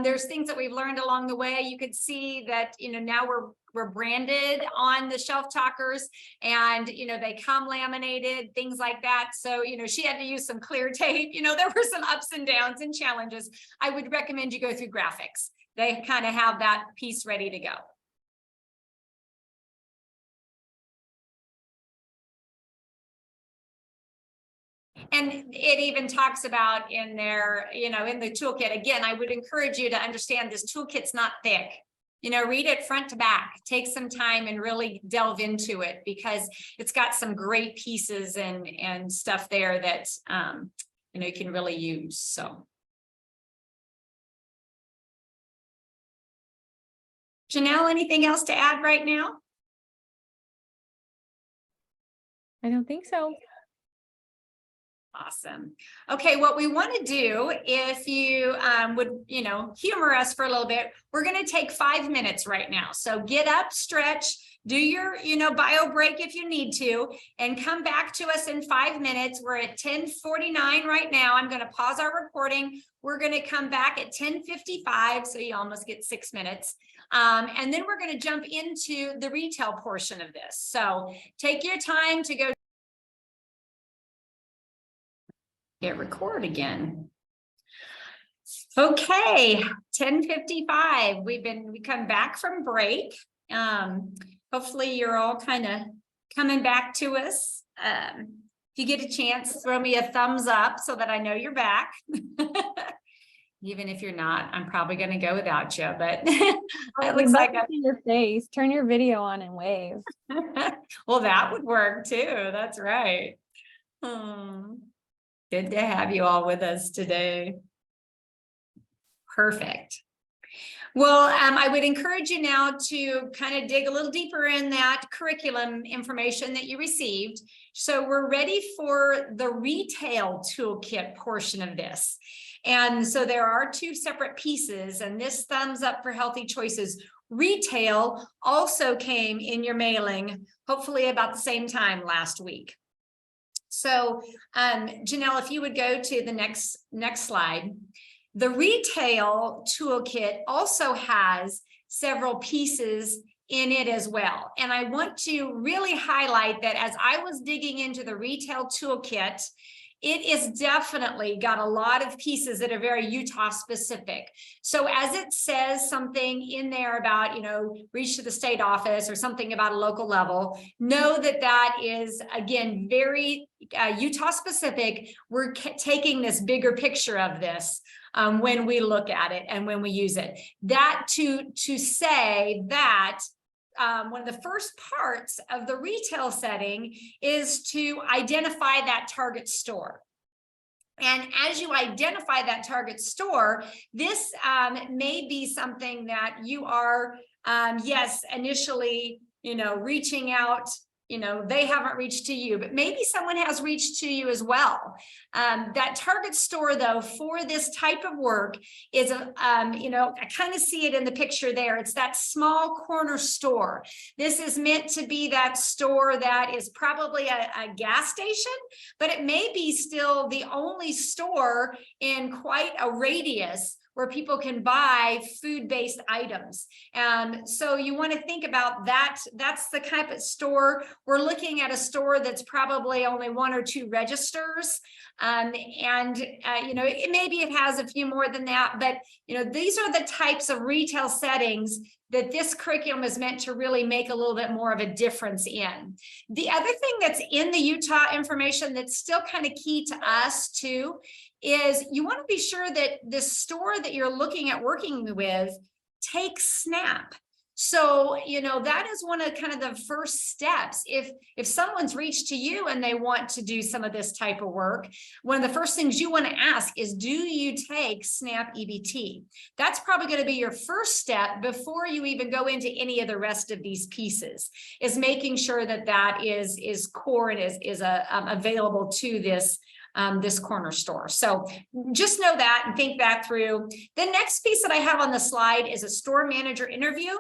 There's things that we've learned along the way. You could see that, you know, now we're branded on the Shelf Talkers, and, you know, they come laminated, things like that. So, you know, she had to use some clear tape. You know, there were some ups and downs and challenges. I would recommend you go through graphics. They kind of have that piece ready to go. And it even talks about in there, you know, in the toolkit, again, I would encourage you to understand this toolkit's not thick. You know, read it front to back, take some time and really delve into it, because it's got some great pieces and stuff there that, you know, you can really use. So. Janelle, anything else to add right now? I don't think so. Awesome. Okay, what we want to do, if you would, you know, humor us for a little bit, we're going to take 5 minutes right now. So get up, stretch, do your, bio break if you need to, and come back to us in 5 minutes. We're at 10:49 right now. I'm going to pause our recording. We're going to come back at 10:55, so you almost get 6 minutes. And then we're going to jump into the retail portion of this. So take your time to go hit record again. Okay, 10:55. We come back from break. Hopefully you're all kind of coming back to us. If you get a chance, throw me a thumbs up so that I know you're back. Even if you're not, I'm probably going to go without you, but it looks like your face. Turn your video on and wave. well, that would work too. That's right. Good to have you all with us today. Perfect. Well, I would encourage you now to kind of dig a little deeper in that curriculum information that you received. So we're ready for the retail toolkit portion of this. And so there are 2 separate pieces, and this thumbs up for Healthy Choices retail also came in your mailing, hopefully about the same time last week. So Janelle, if you would go to the next slide. The retail toolkit also has several pieces in it as well. And I want to really highlight that as I was digging into the retail toolkit, it is definitely got a lot of pieces that are very Utah specific. So as it says something in there about, reach to the state office or something about a local level, know that that is, again, very Utah specific. We're taking this bigger picture of this when we look at it and when we use it. That to say that one of the first parts of the retail setting is to identify that target store. And as you identify that target store, this may be something that you are, yes, initially, reaching out. They haven't reached to you, but maybe someone has reached to you as well. That target store, though, for this type of work is I kind of see it in the picture there. It's that small corner store. This is meant to be that store that is probably a gas station, but it may be still the only store in quite a radius where people can buy food-based items. So you want to think about that. That's the type of store. We're looking at a store that's probably only 1 or 2 registers. Maybe it has a few more than that, but these are the types of retail settings that this curriculum is meant to really make a little bit more of a difference in. The other thing that's in the Utah information that's still kind of key to us too is you want to be sure that the store that you're looking at working with takes SNAP. So, that is one of kind of the first steps. If someone's reached to you and they want to do some of this type of work, one of the first things you want to ask is, do you take SNAP EBT? That's probably going to be your first step before you even go into any of the rest of these pieces, is making sure that that is core and is available to this corner store. So just know that and think that through. The next piece that I have on the slide is a store manager interview.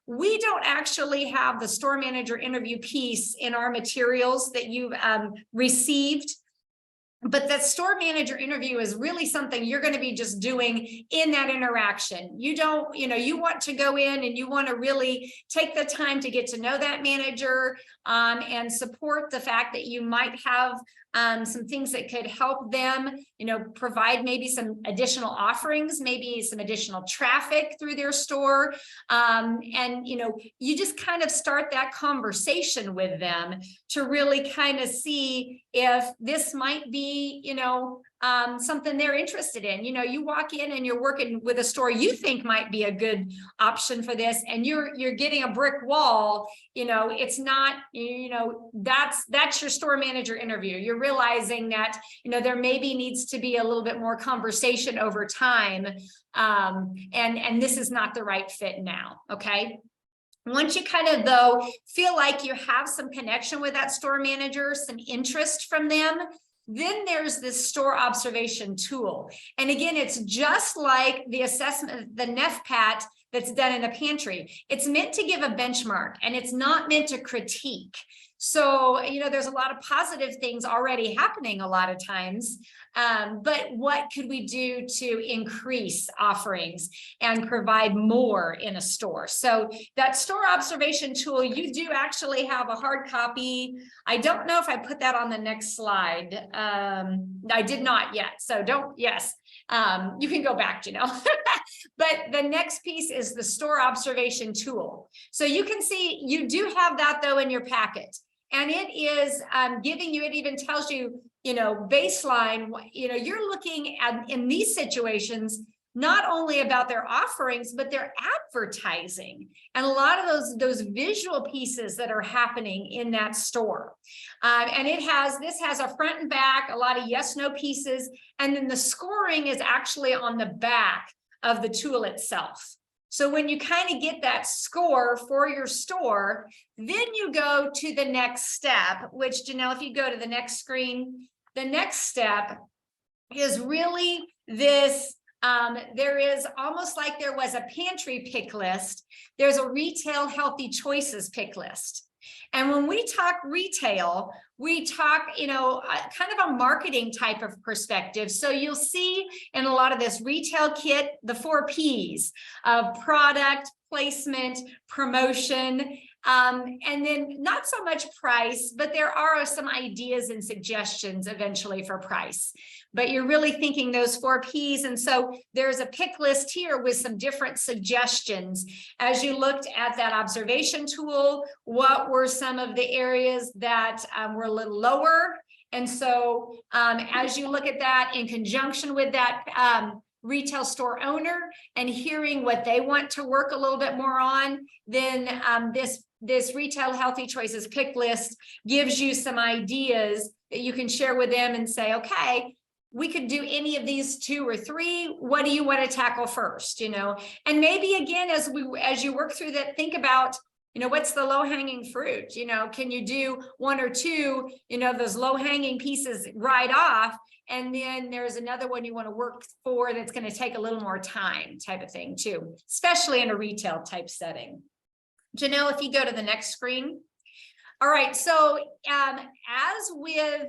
We don't actually have the store manager interview piece in our materials that you've received. But that store manager interview is really something you're going to be just doing in that interaction. You don't, you want to go in and you want to really take the time to get to know that manager and support the fact that you might have some things that could help them, provide maybe some additional offerings, maybe some additional traffic through their store. You just kind of start that conversation with them to really kind of see if this might be, something they're interested in. You walk in and you're working with a store you think might be a good option for this, and you're getting a brick wall. It's not, that's your store manager interview. You're realizing that, there maybe needs to be a little bit more conversation over time. And this is not the right fit now. Okay. Once you kind of, though, feel like you have some connection with that store manager, some interest from them, then there's this store observation tool. And again, it's just like the assessment, the NEFPAT that's done in a pantry. It's meant to give a benchmark, and it's not meant to critique. So, there's a lot of positive things already happening a lot of times. But what could we do to increase offerings and provide more in a store? So that store observation tool, you do actually have a hard copy. I don't know if I put that on the next slide. I did not yet. So you can go back, but the next piece is the store observation tool. So you can see you do have that though in your packet. And it is giving you, it even tells you, baseline, you're looking at in these situations, not only about their offerings, but their advertising and a lot of those visual pieces that are happening in that store. And this has a front and back, a lot of yes, no pieces. And then the scoring is actually on the back of the tool itself. So when you kind of get that score for your store, then you go to the next step, which Janelle, if you go to the next screen, the next step is really this. There is almost like there was a pantry pick list. There's a retail healthy choices pick list. And when we talk retail, we talk, kind of a marketing type of perspective. So you'll see in a lot of this retail kit, the 4 Ps of product, placement, promotion, and then not so much price, but there are some ideas and suggestions eventually for price. But you're really thinking those 4 Ps. And so there's a pick list here with some different suggestions. As you looked at that observation tool, what were some of the areas that were a little lower? And so as you look at that in conjunction with that retail store owner and hearing what they want to work a little bit more on, then this retail healthy choices pick list gives you some ideas that you can share with them and say, okay, we could do any of these 2 or 3. What do you want to tackle first? And maybe again, as you work through that, think about, what's the low-hanging fruit? Can you do 1 or 2, those low-hanging pieces right off? And then there's another one you want to work for that's going to take a little more time type of thing too, especially in a retail type setting. Janelle, if you go to the next screen. All right, so as with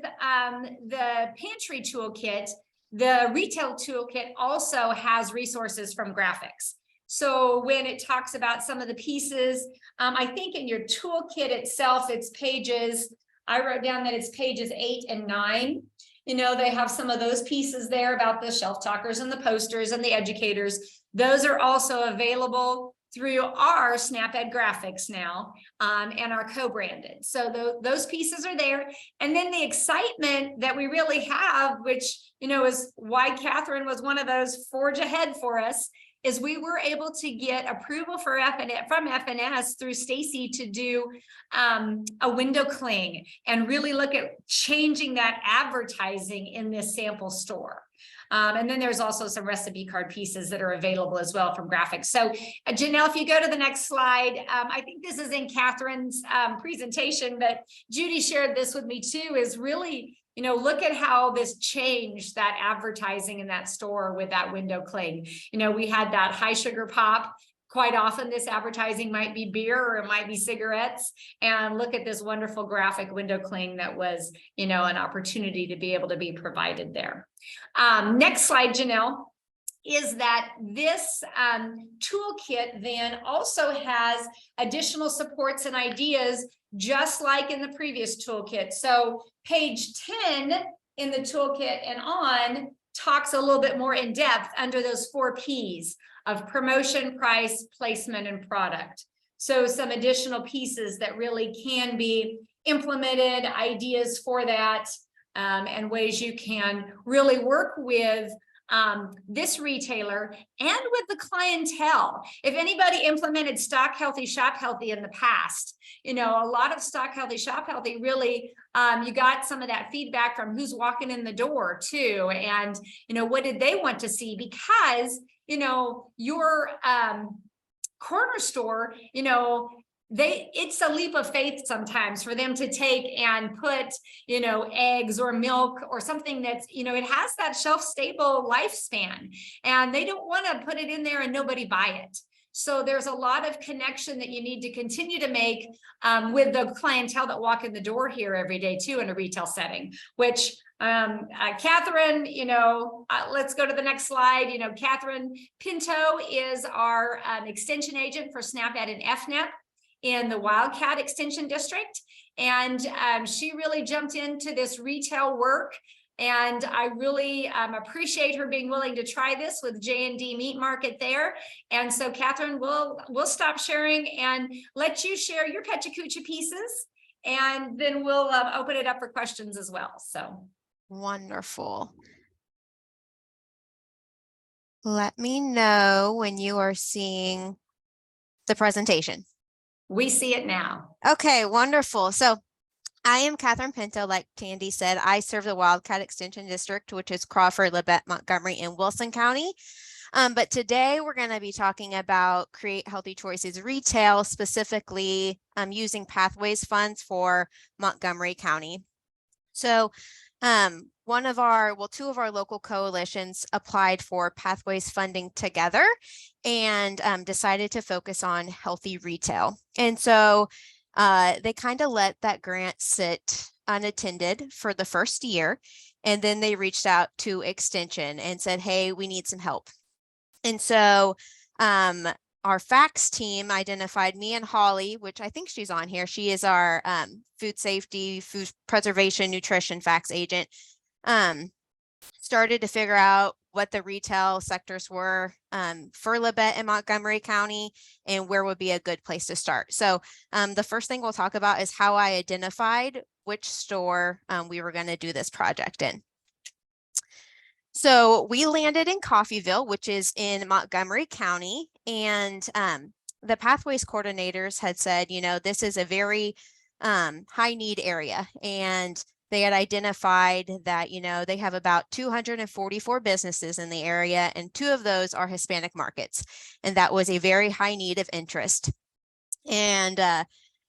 the pantry toolkit, the retail toolkit also has resources from graphics. So when it talks about some of the pieces, I think in your toolkit itself, it's pages, I wrote down that it's pages 8 and 9. They have some of those pieces there about the shelf talkers and the posters and the educators. Those are also available through our SnapEd graphics now and our co-branded. So those pieces are there. And then the excitement that we really have, which, is why Catherine was one of those forge ahead for us, is we were able to get approval from FNS through Stacy to do a window cling and really look at changing that advertising in this sample store. And then there's also some recipe card pieces that are available as well from graphics. So Janelle, if you go to the next slide, I think this is in Catherine's presentation, but Judy shared this with me too, is really, look at how this changed that advertising in that store with that window cling. We had that high sugar pop. Quite often this advertising might be beer or it might be cigarettes. And look at this wonderful graphic window cling that was, an opportunity to be able to be provided there. Next slide, Janelle, is that this toolkit then also has additional supports and ideas, just like in the previous toolkit. So page 10 in the toolkit and on talks a little bit more in depth under those 4 Ps of promotion, price, placement, and product. So some additional pieces that really can be implemented, ideas for that, and ways you can really work with this retailer and with the clientele. If anybody implemented Stock Healthy, Shop Healthy in the past, a lot of Stock Healthy, Shop Healthy really, you got some of that feedback from who's walking in the door too. And, what did they want to see? Because, your corner store, it's a leap of faith sometimes for them to take and put, eggs or milk or something that's, it has that shelf stable lifespan, and they don't want to put it in there and nobody buy it. So there's a lot of connection that you need to continue to make with the clientele that walk in the door here every day too in a retail setting, which Catherine, let's go to the next slide. Catherine Pinto is our extension agent for SNAP-Ed and FNEP in the Wildcat Extension District. And she really jumped into this retail work. And I really appreciate her being willing to try this with J&D Meat Market there. And so Catherine, we'll stop sharing and let you share your PechaKucha pieces. And then we'll open it up for questions as well. So Wonderful. Let me know when you are seeing the presentation. we see it now. Okay, wonderful. So I am Catherine Pinto. Like Tandy said, I serve the Wildcat Extension District, which is Crawford, Labette, Montgomery, and Wilson County. But today we're going to be talking about Create Healthy Choices Retail, specifically using Pathways funds for Montgomery County. So two of our local coalitions applied for Pathways funding together and decided to focus on healthy retail. And so they kind of let that grant sit unattended for the first year. And then they reached out to Extension and said, hey, we need some help. And so our FACTS team identified me and Holly, which I think she's on here. She is our food safety, food preservation, nutrition FACTS agent. Started to figure out what the retail sectors were for Labette and Montgomery County and where would be a good place to start. So the first thing we'll talk about is how I identified which store we were going to do this project in. So we landed in Coffeyville, which is in Montgomery County, and the Pathways coordinators had said, this is a very high need area, and they had identified that, they have about 244 businesses in the area, and 2 of those are Hispanic markets, and that was a very high need of interest. And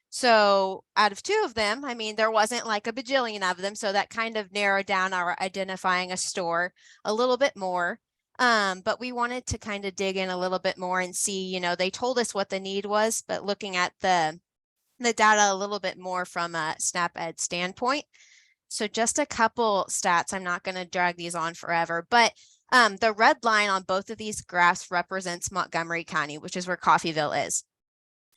so out of 2 of them, there wasn't like a bajillion of them. So that kind of narrowed down our identifying a store a little bit more. But we wanted to kind of dig in a little bit more and see, they told us what the need was, but looking at the data a little bit more from a SNAP-Ed standpoint. So just a couple stats, I'm not going to drag these on forever, but the red line on both of these graphs represents Montgomery County, which is where Coffeyville is.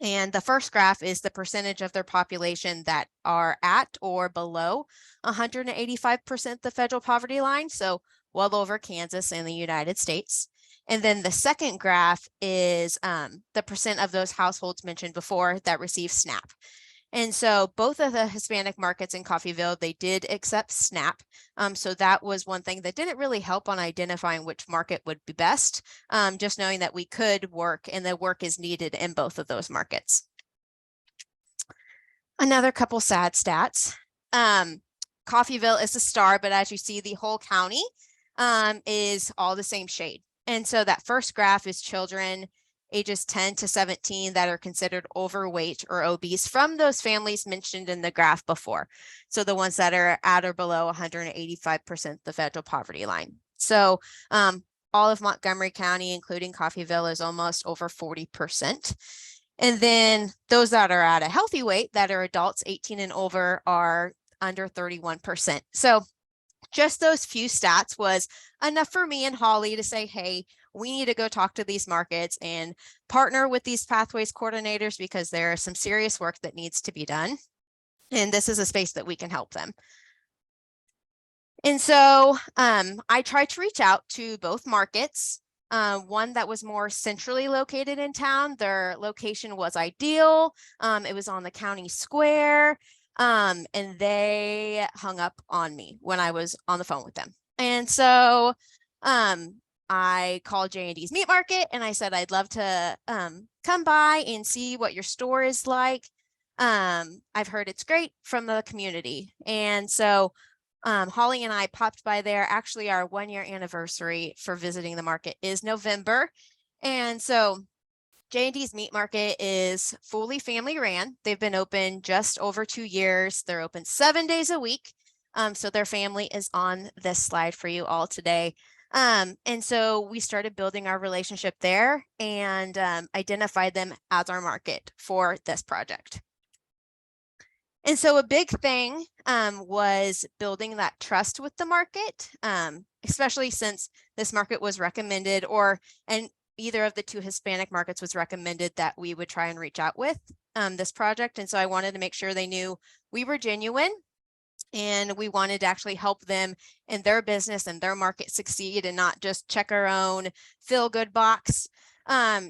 And the first graph is the percentage of their population that are at or below 185% the federal poverty line, so well over Kansas and the United States. And then the second graph is the percent of those households mentioned before that receive SNAP. And so both of the Hispanic markets in Coffeyville, they did accept SNAP. So that was one thing that didn't really help on identifying which market would be best, just knowing that we could work and the work is needed in both of those markets. Another couple sad stats. Coffeyville is a star, but as you see, the whole county is all the same shade. And so that first graph is children ages 10 to 17 that are considered overweight or obese from those families mentioned in the graph before. So the ones that are at or below 185% the federal poverty line. So all of Montgomery County, including Coffeyville, is almost over 40%. And then those that are at a healthy weight, that are adults 18 and over, are under 31%. So just those few stats was enough for me and Holly to say, hey, we need to go talk to these markets and partner with these Pathways coordinators because there is some serious work that needs to be done. And this is a space that we can help them. And so I tried to reach out to both markets. One that was more centrally located in town, their location was ideal. It was on the county square. And they hung up on me when I was on the phone with them. And so I called J&D's Meat Market and I said, I'd love to come by and see what your store is like. I've heard it's great from the community. And so Holly and I popped by there. Actually, our 1-year anniversary for visiting the market is November. And so J&D's Meat Market is fully family ran. They've been open just over 2 years. They're open 7 days a week. So their family is on this slide for you all today. And so we started building our relationship there and identified them as our market for this project. And so a big thing was building that trust with the market, especially since this market was recommended, and either of the two Hispanic markets was recommended that we would try and reach out with this project. And so I wanted to make sure they knew we were genuine and we wanted to actually help them in their business and their market succeed and not just check our own feel-good box.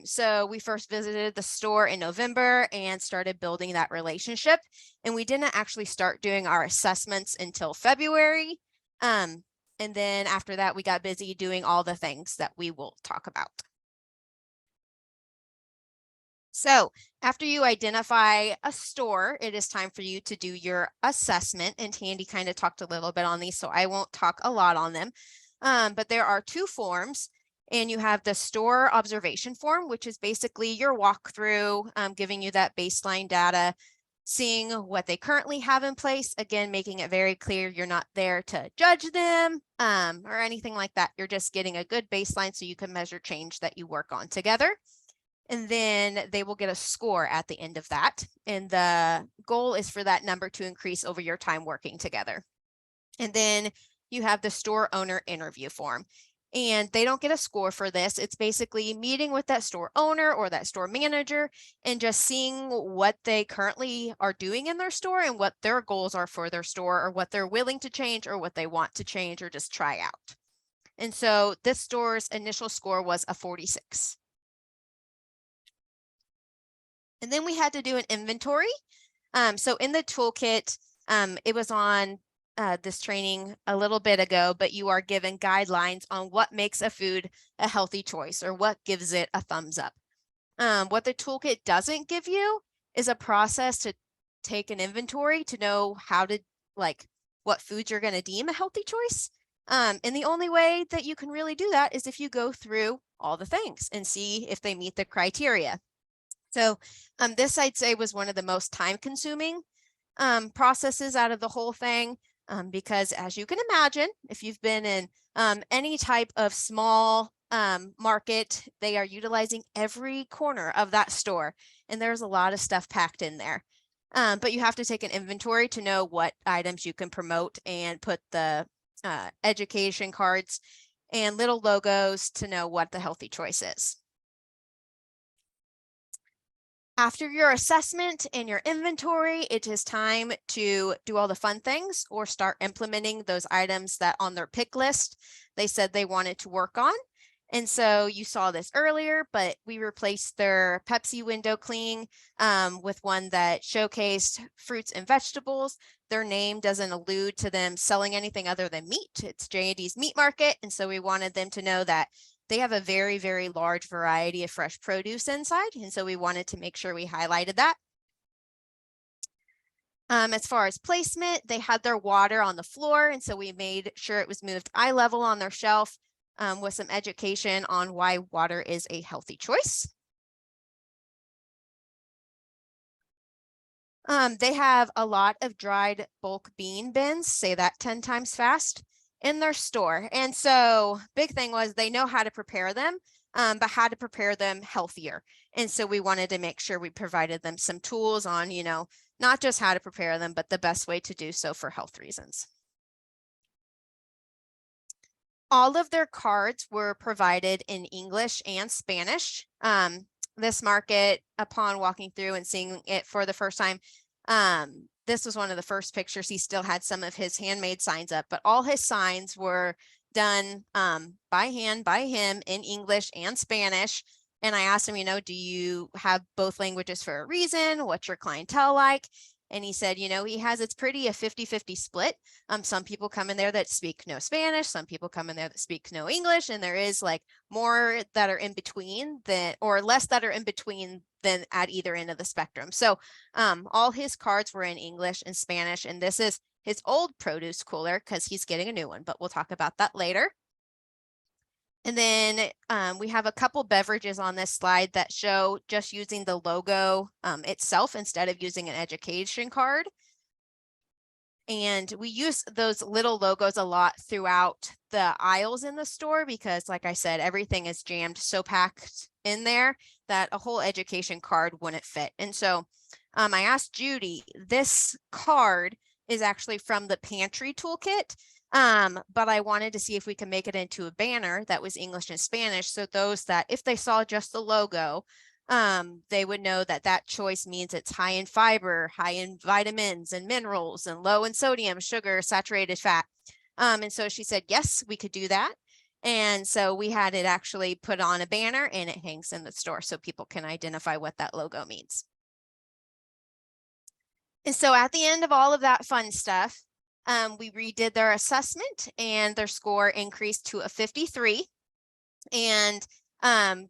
So we first visited the store in November and started building that relationship. And we didn't actually start doing our assessments until February. And then after that, we got busy doing all the things that we will talk about. So after you identify a store, it is time for you to do your assessment. And Tandy kind of talked a little bit on these, so I won't talk a lot on them. But there are two forms. And you have the store observation form, which is basically your walkthrough, giving you that baseline data, seeing what they currently have in place. Again, making it very clear you're not there to judge them or anything like that. You're just getting a good baseline so you can measure change that you work on together. And then they will get a score at the end of that. And the goal is for that number to increase over your time working together. And then you have the store owner interview form. And they don't get a score for this. It's basically meeting with that store owner or that store manager and just seeing what they currently are doing in their store and what their goals are for their store or what they're willing to change or what they want to change or just try out. And so this store's initial score was a 46. And then we had to do an inventory. So in the toolkit, it was on this training a little bit ago, but you are given guidelines on what makes a food a healthy choice or what gives it a thumbs up. What the toolkit doesn't give you is a process to take an inventory to know how to, like, what foods you're going to deem a healthy choice. And the only way that you can really do that is if you go through all the things and see if they meet the criteria. So this, I'd say, was one of the most time-consuming processes out of the whole thing, because as you can imagine, if you've been in any type of small market, they are utilizing every corner of that store, and there's a lot of stuff packed in there. But you have to take an inventory to know what items you can promote and put the education cards and little logos to know what the healthy choice is. After your assessment and your inventory, it is time to do all the fun things or start implementing those items that on their pick list they said they wanted to work on. And so you saw this earlier, but we replaced their Pepsi window clean with one that showcased fruits and vegetables. Their name doesn't allude to them selling anything other than meat. It's J&D's Meat Market. And so we wanted them to know that they have a very, very large variety of fresh produce inside. And so we wanted to make sure we highlighted that. As far as placement, they had their water on the floor. And so we made sure it was moved eye level on their shelf with some education on why water is a healthy choice. They have a lot of dried bulk bean bins, say that 10 times fast, in their store. And so big thing was they know how to prepare them, but how to prepare them healthier. And so we wanted to make sure we provided them some tools on, you know, not just how to prepare them, but the best way to do so for health reasons. All of their cards were provided in English and Spanish. This market, upon walking through and seeing it for the first time, this was one of the first pictures. He still had some of his handmade signs up, but all his signs were done by hand by him in English and Spanish. And I asked him, you know, do you have both languages for a reason? What's your clientele like? And he said, you know, he has, it's pretty a 50-50 split. Some people come in there that speak no Spanish. Some people come in there that speak no English. And there is like more that are in between than, or less that are in between than at either end of the spectrum. So all his cards were in English and Spanish. And this is his old produce cooler because he's getting a new one, but we'll talk about that later. And then we have a couple beverages on this slide that show just using the logo itself instead of using an education card. And we use those little logos a lot throughout the aisles in the store because, like I said, everything is jammed so packed in there that a whole education card wouldn't fit. And so I asked Judy, this card is actually from the pantry toolkit, but I wanted to see if we can make it into a banner that was English and Spanish. So those that, if they saw just the logo, they would know that that choice means it's high in fiber, high in vitamins and minerals, and low in sodium, sugar, saturated fat. And so she said, yes, we could do that. And so we had it actually put on a banner and it hangs in the store so people can identify what that logo means. And so at the end of all of that fun stuff, we redid their assessment and their score increased to a 53. And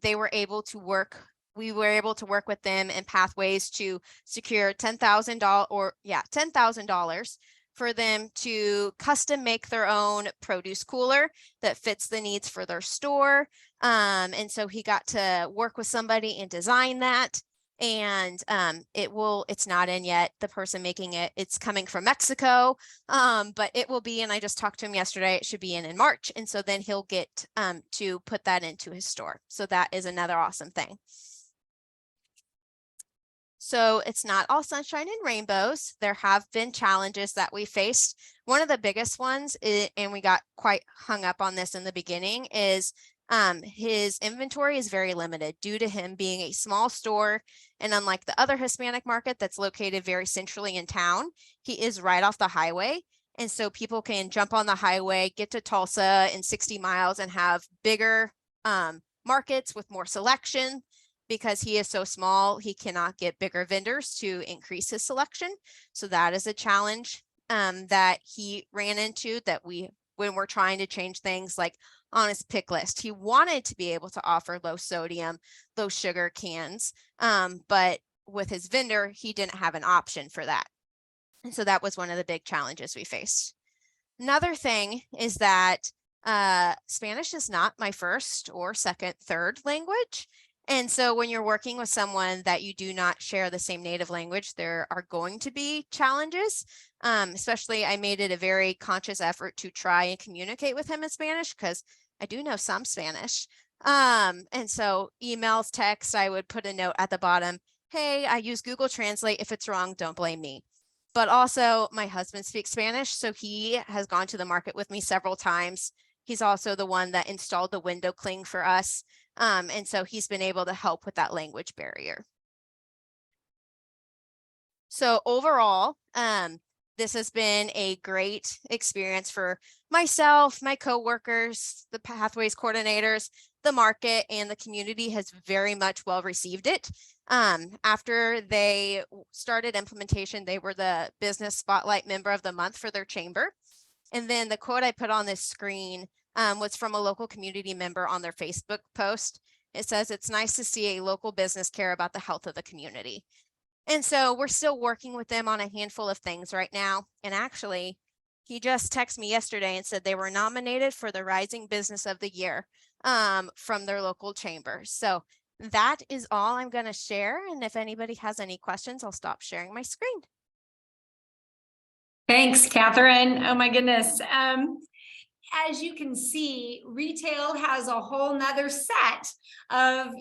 they were able to work. We were able to work with them in Pathways to secure $10,000 for them to custom make their own produce cooler that fits the needs for their store. And so he got to work with somebody and design that. And it's not in yet, the person making it, it's coming from Mexico, but it will be, and I just talked to him yesterday, it should be in March. And so then he'll get to put that into his store. So that is another awesome thing. So it's not all sunshine and rainbows. There have been challenges that we faced. One of the biggest ones, and we got quite hung up on this in the beginning, is his inventory is very limited due to him being a small store. And unlike the other Hispanic market that's located very centrally in town, he is right off the highway. And so people can jump on the highway, get to Tulsa in 60 miles and have bigger markets with more selection. Because he is so small, he cannot get bigger vendors to increase his selection. So that is a challenge that he ran into that when we're trying to change things like on his pick list. He wanted to be able to offer low sodium, low sugar cans, but with his vendor, he didn't have an option for that. And so that was one of the big challenges we faced. Another thing is that Spanish is not my first or second, third language. And so when you're working with someone that you do not share the same native language, there are going to be challenges. Especially I made it a very conscious effort to try and communicate with him in Spanish because I do know some Spanish. And so emails, text, I would put a note at the bottom. Hey, I use Google Translate. If it's wrong, don't blame me. But also my husband speaks Spanish, so he has gone to the market with me several times. He's also the one that installed the window cling for us. And so he's been able to help with that language barrier. So overall, this has been a great experience for myself, my coworkers, the Pathways coordinators, the market, and the community has very much well received it. After they started implementation, they were the Business Spotlight Member of the Month for their chamber. And then the quote I put on this screen was from a local community member on their Facebook post. It says, "It's nice to see a local business care about the health of the community." And so we're still working with them on a handful of things right now. And actually, he just texted me yesterday and said they were nominated for the Rising Business of the Year from their local chamber. So that is all I'm going to share. And if anybody has any questions, I'll stop sharing my screen. Thanks, Catherine. Oh my goodness. As you can see, retail has a whole nother set of,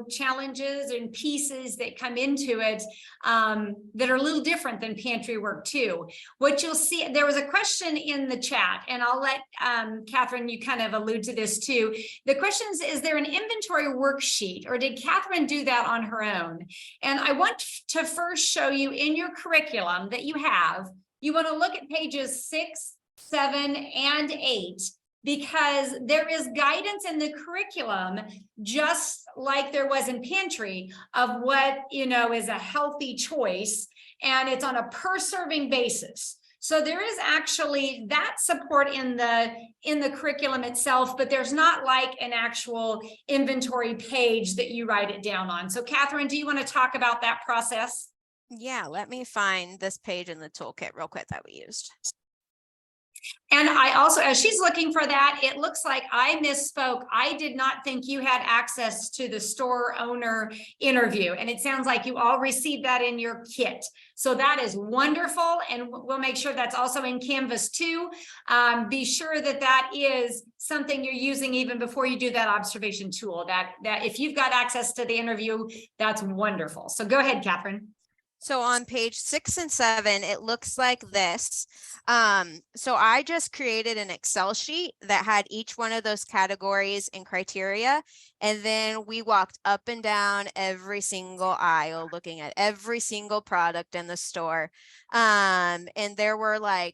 challenges and pieces that come into it that are a little different than pantry work too. What you'll see, there was a question in the chat, and I'll let Catherine, you kind of allude to this too. The question is there an inventory worksheet, or did Catherine do that on her own? And I want to first show you in your curriculum that you want to look at pages 6, 7, and 8, because there is guidance in the curriculum, just like there was in pantry, of what, is a healthy choice, and it's on a per serving basis. So there is actually that support in the curriculum itself, but there's not like an actual inventory page that you write it down on. So Catherine, do you want to talk about that process? Yeah, let me find this page in the toolkit real quick that we used. And I also, as she's looking for that, it looks like I misspoke. I did not think you had access to the store owner interview. And it sounds like you all received that in your kit. So that is wonderful. And we'll make sure that's also in Canvas too. Be sure that that is something you're using even before you do that observation tool, that if you've got access to the interview, that's wonderful. So go ahead, Catherine. So on page 6 and 7, it looks like this. So I just created an Excel sheet that had each one of those categories and criteria. And then we walked up and down every single aisle, looking at every single product in the store. And there were like,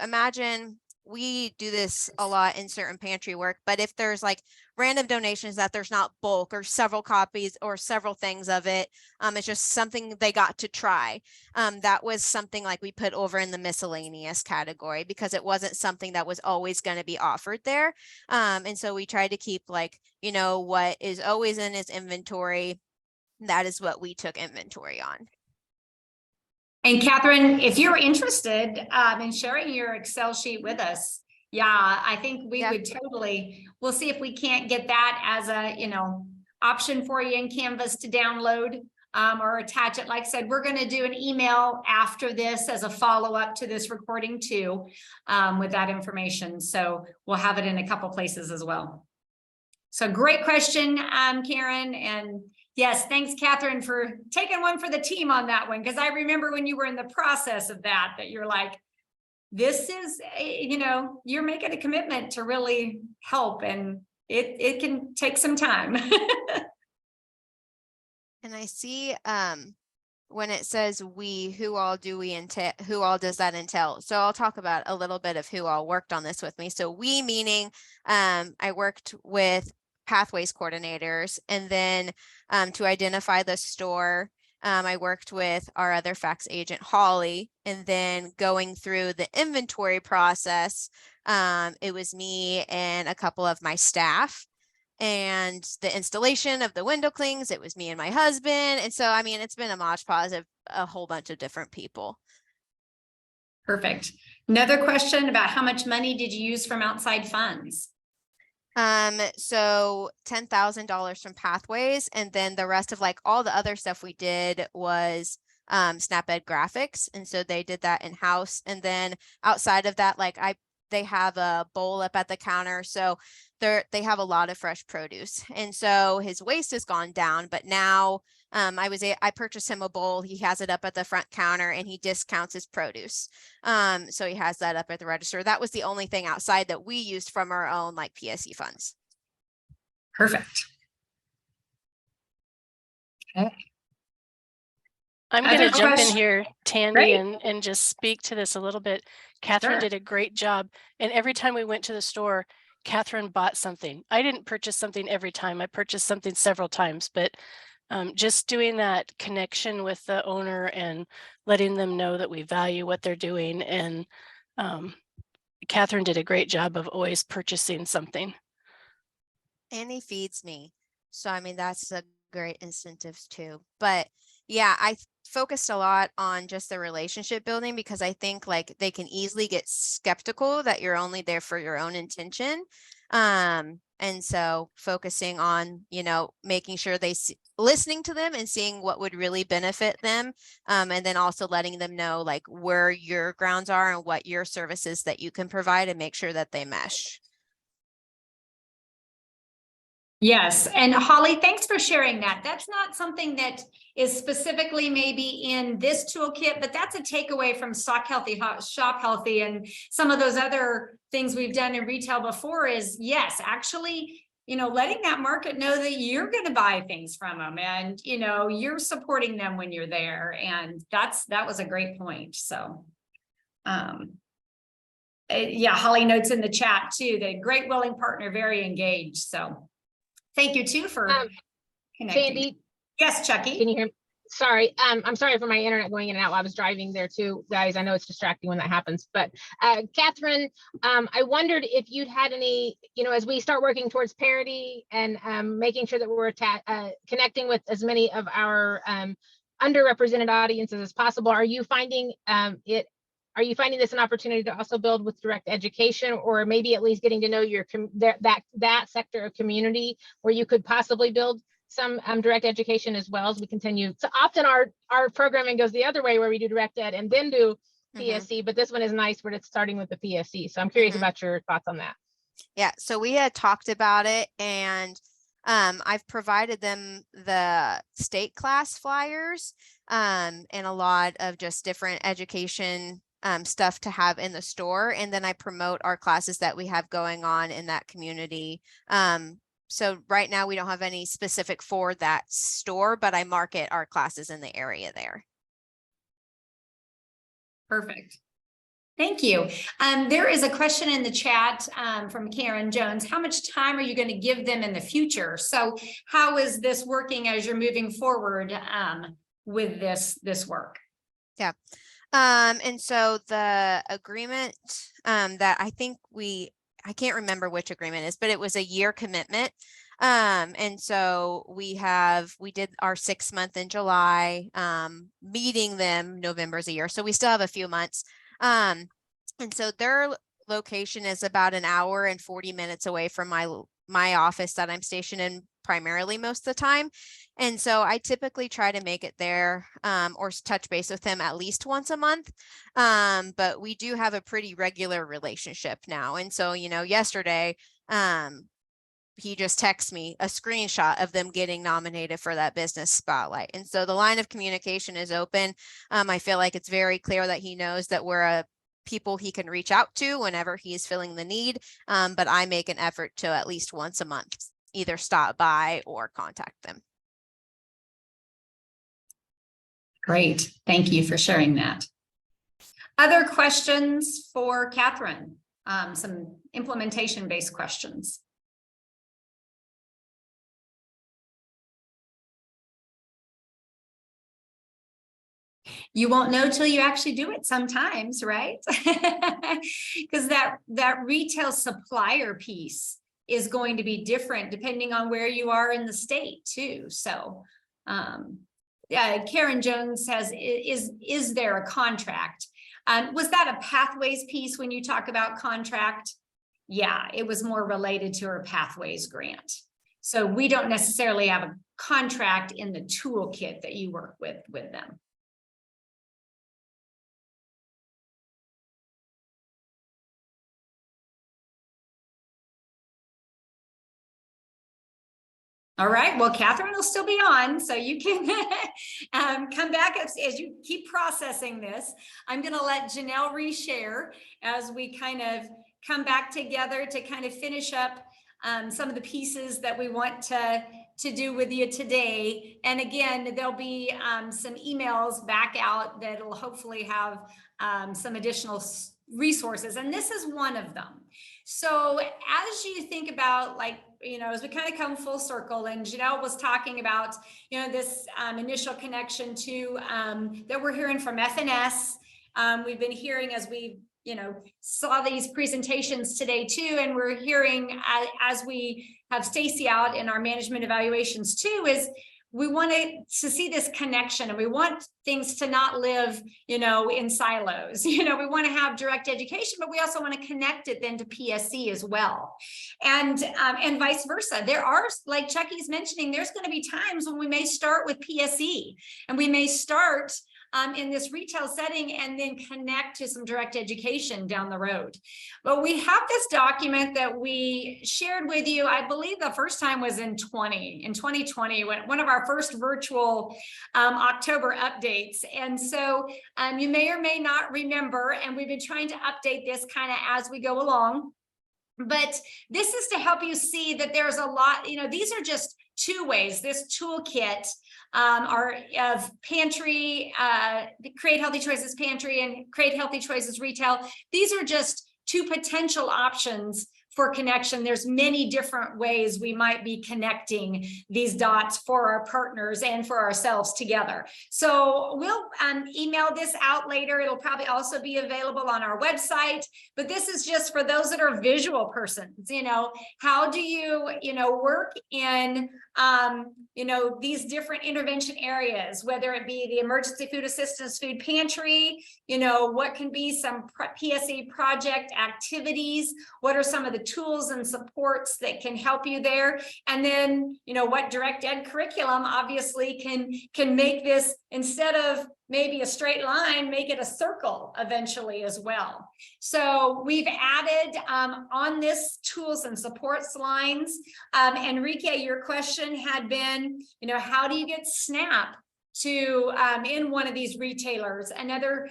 imagine we do this a lot in certain pantry work, but if there's like random donations that there's not bulk or several copies or several things of it, it's just something they got to try. That was something like we put over in the miscellaneous category because it wasn't something that was always going to be offered there. And so we tried to keep like, what is always in his inventory. That is what we took inventory on. And Catherine, if you're interested in sharing your Excel sheet with us, yeah, I think we would totally, we'll see if we can't get that as a, option for you in Canvas to download or attach it. Like I said, we're going to do an email after this as a follow-up to this recording too, with that information. So we'll have it in a couple places as well. So great question, Karen. And yes, thanks, Catherine, for taking one for the team on that one. Because I remember when you were in the process of that you're like, this is, you're making a commitment to really help, and it can take some time. And I see when it says we, who all does that entail? So I'll talk about a little bit of who all worked on this with me. So we meaning I worked with Pathways coordinators, and then to identify the store, I worked with our other fax agent, Holly, and then going through the inventory process, it was me and a couple of my staff. And the installation of the window clings, it was me and my husband. And so, I mean, it's been a mosh podge of a whole bunch of different people. Perfect. Another question about how much money did you use from outside funds? So $10,000 from Pathways, and then the rest of like all the other stuff we did was SnapEd Graphics. And so they did that in-house. And then outside of that, like they have a bowl up at the counter. So they have a lot of fresh produce. And so his waste has gone down, but now I purchased him a bowl. He has it up at the front counter and he discounts his produce. So he has that up at the register. That was the only thing outside that we used from our own like PSE funds. Perfect. Okay. I'm going to jump in question? here, Tandy, and just speak to this a little bit. Catherine Sure. did a great job. And every time we went to the store, Catherine bought something. I didn't purchase something every time. I purchased something several times, but just doing that connection with the owner and letting them know that we value what they're doing. And Catherine did a great job of always purchasing something. And he feeds me. So, I mean, that's a great incentive too. But yeah, I focused a lot on just the relationship building because I think like they can easily get skeptical that you're only there for your own intention. And so focusing on, making sure listening to them and seeing what would really benefit them. And then also letting them know like where your grounds are and what your services that you can provide and make sure that they mesh. Yes. And Holly, thanks for sharing that. That's not something that is specifically maybe in this toolkit, but that's a takeaway from Stock Healthy, Shop Healthy, and some of those other things we've done in retail before is, yes, actually, letting that market know that you're going to buy things from them and, you're supporting them when you're there. And that was a great point. So, yeah, Holly notes in the chat too, the great willing partner, very engaged. So thank you too for connecting. Sandy, yes, Chucky. can you hear me? Sorry, I'm sorry for my internet going in and out while I was driving there too, guys. I know it's distracting when that happens, but Catherine, I wondered if you'd had any, as we start working towards parity and making sure that we're connecting with as many of our underrepresented audiences as possible, are you finding it Are you finding this an opportunity to also build with direct education, or maybe at least getting to know your that sector of community where you could possibly build some direct education as well as we continue? So often our programming goes the other way, where we do direct ed and then do PSC, but this one is nice where it's starting with the PSC. So I'm curious about your thoughts on that. Yeah, so we had talked about it, and I've provided them the state class flyers and a lot of just different education stuff to have in the store. And then I promote our classes that we have going on in that community. So right now we don't have any specific for that store, but I market our classes in the area there. Perfect. Thank you. There is a question in the chat from Karen Jones. How much time are you going to give them in the future? So how is this working as you're moving forward with this work? Yeah. And so the agreement that I think I can't remember which agreement is, but it was a year commitment. And so we did our 6 month in July, meeting them November's a year. So we still have a few months. And so their location is about an hour and 40 minutes away from my office that I'm stationed in primarily most of the time. And so I typically try to make it there or touch base with him at least once a month. But we do have a pretty regular relationship now. And so, yesterday, he just texted me a screenshot of them getting nominated for that business spotlight. And so the line of communication is open. I feel like it's very clear that he knows that we're people he can reach out to whenever he is feeling the need. But I make an effort to at least once a month either stop by or contact them. Great. Thank you for sharing that. Other questions for Catherine? Some implementation-based questions. You won't know till you actually do it sometimes, right? Because that retail supplier piece is going to be different depending on where you are in the state too. So yeah, Karen Jones says, is there a contract? Was that a Pathways piece when you talk about contract? Yeah, it was more related to our Pathways grant. So we don't necessarily have a contract in the toolkit that you work with them. All right, well, Catherine will still be on, so you can come back as you keep processing this. I'm going to let Janelle reshare as we kind of come back together to kind of finish up some of the pieces that we want to do with you today. And again, there'll be some emails back out that'll hopefully have some additional resources, and this is one of them. So as you think about, like, as we kind of come full circle, and Janelle was talking about, this initial connection to that we're hearing from FNS. We've been hearing as we, saw these presentations today too, and we're hearing as we have Stacy out in our management evaluations too, is we want to see this connection, and we want things to not live, in silos. We want to have direct education, but we also want to connect it then to PSC as well. And vice versa. There are, like Chucky's mentioning, there's going to be times when we may start with PSE, and we may start in this retail setting and then connect to some direct education down the road. But we have this document that we shared with you, I believe the first time was in 2020, when one of our first virtual October updates. And so you may or may not remember, and we've been trying to update this kind of as we go along. But this is to help you see that there's a lot, these are just two ways. This toolkit are of Pantry, Create Healthy Choices Pantry and Create Healthy Choices Retail. These are just two potential options for connection. There's many different ways we might be connecting these dots for our partners and for ourselves together. So we'll email this out later. It'll probably also be available on our website, but this is just for those that are visual persons. How do you, work in, these different intervention areas, whether it be the emergency food assistance food pantry, what can be some PSE project activities, what are some of the tools and supports that can help you there, and then what direct ed curriculum obviously can make this, instead of maybe a straight line, make it a circle eventually as well. So we've added on this tools and supports lines. Enrique, your question had been, how do you get SNAP to in one of these retailers? Another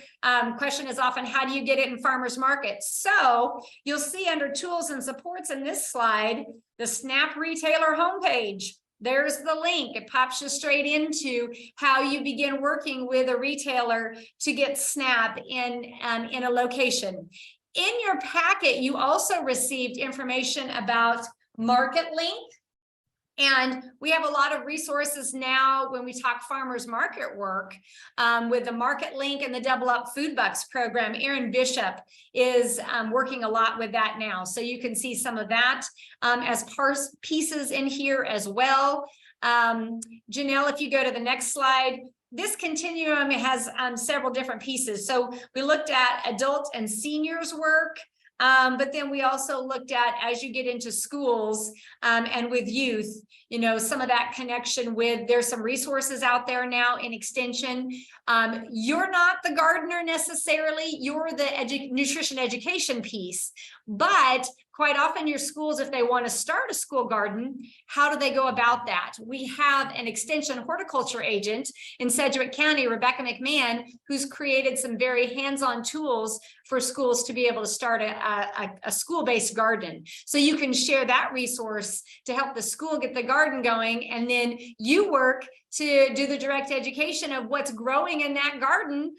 question is often, how do you get it in farmers markets? So you'll see under tools and supports in this slide, the SNAP retailer homepage. There's the link. It pops you straight into how you begin working with a retailer to get SNAP in a location. In your packet, you also received information about MarketLink. And we have a lot of resources now when we talk farmers market work with the MarketLink and the Double Up Food Bucks program. Erin Bishop is working a lot with that now. So you can see some of that as pieces in here as well. Janelle, if you go to the next slide, this continuum has several different pieces. So we looked at adult and seniors work. But then we also looked at, as you get into schools and with youth, some of that connection with, there's some resources out there now in extension. You're not the gardener necessarily, you're the nutrition education piece, but quite often your schools, if they want to start a school garden, how do they go about that? We have an extension horticulture agent in Sedgwick County, Rebecca McMahon, who's created some very hands-on tools for schools to be able to start a school-based garden. So you can share that resource to help the school get the garden going, and then you work to do the direct education of what's growing in that garden.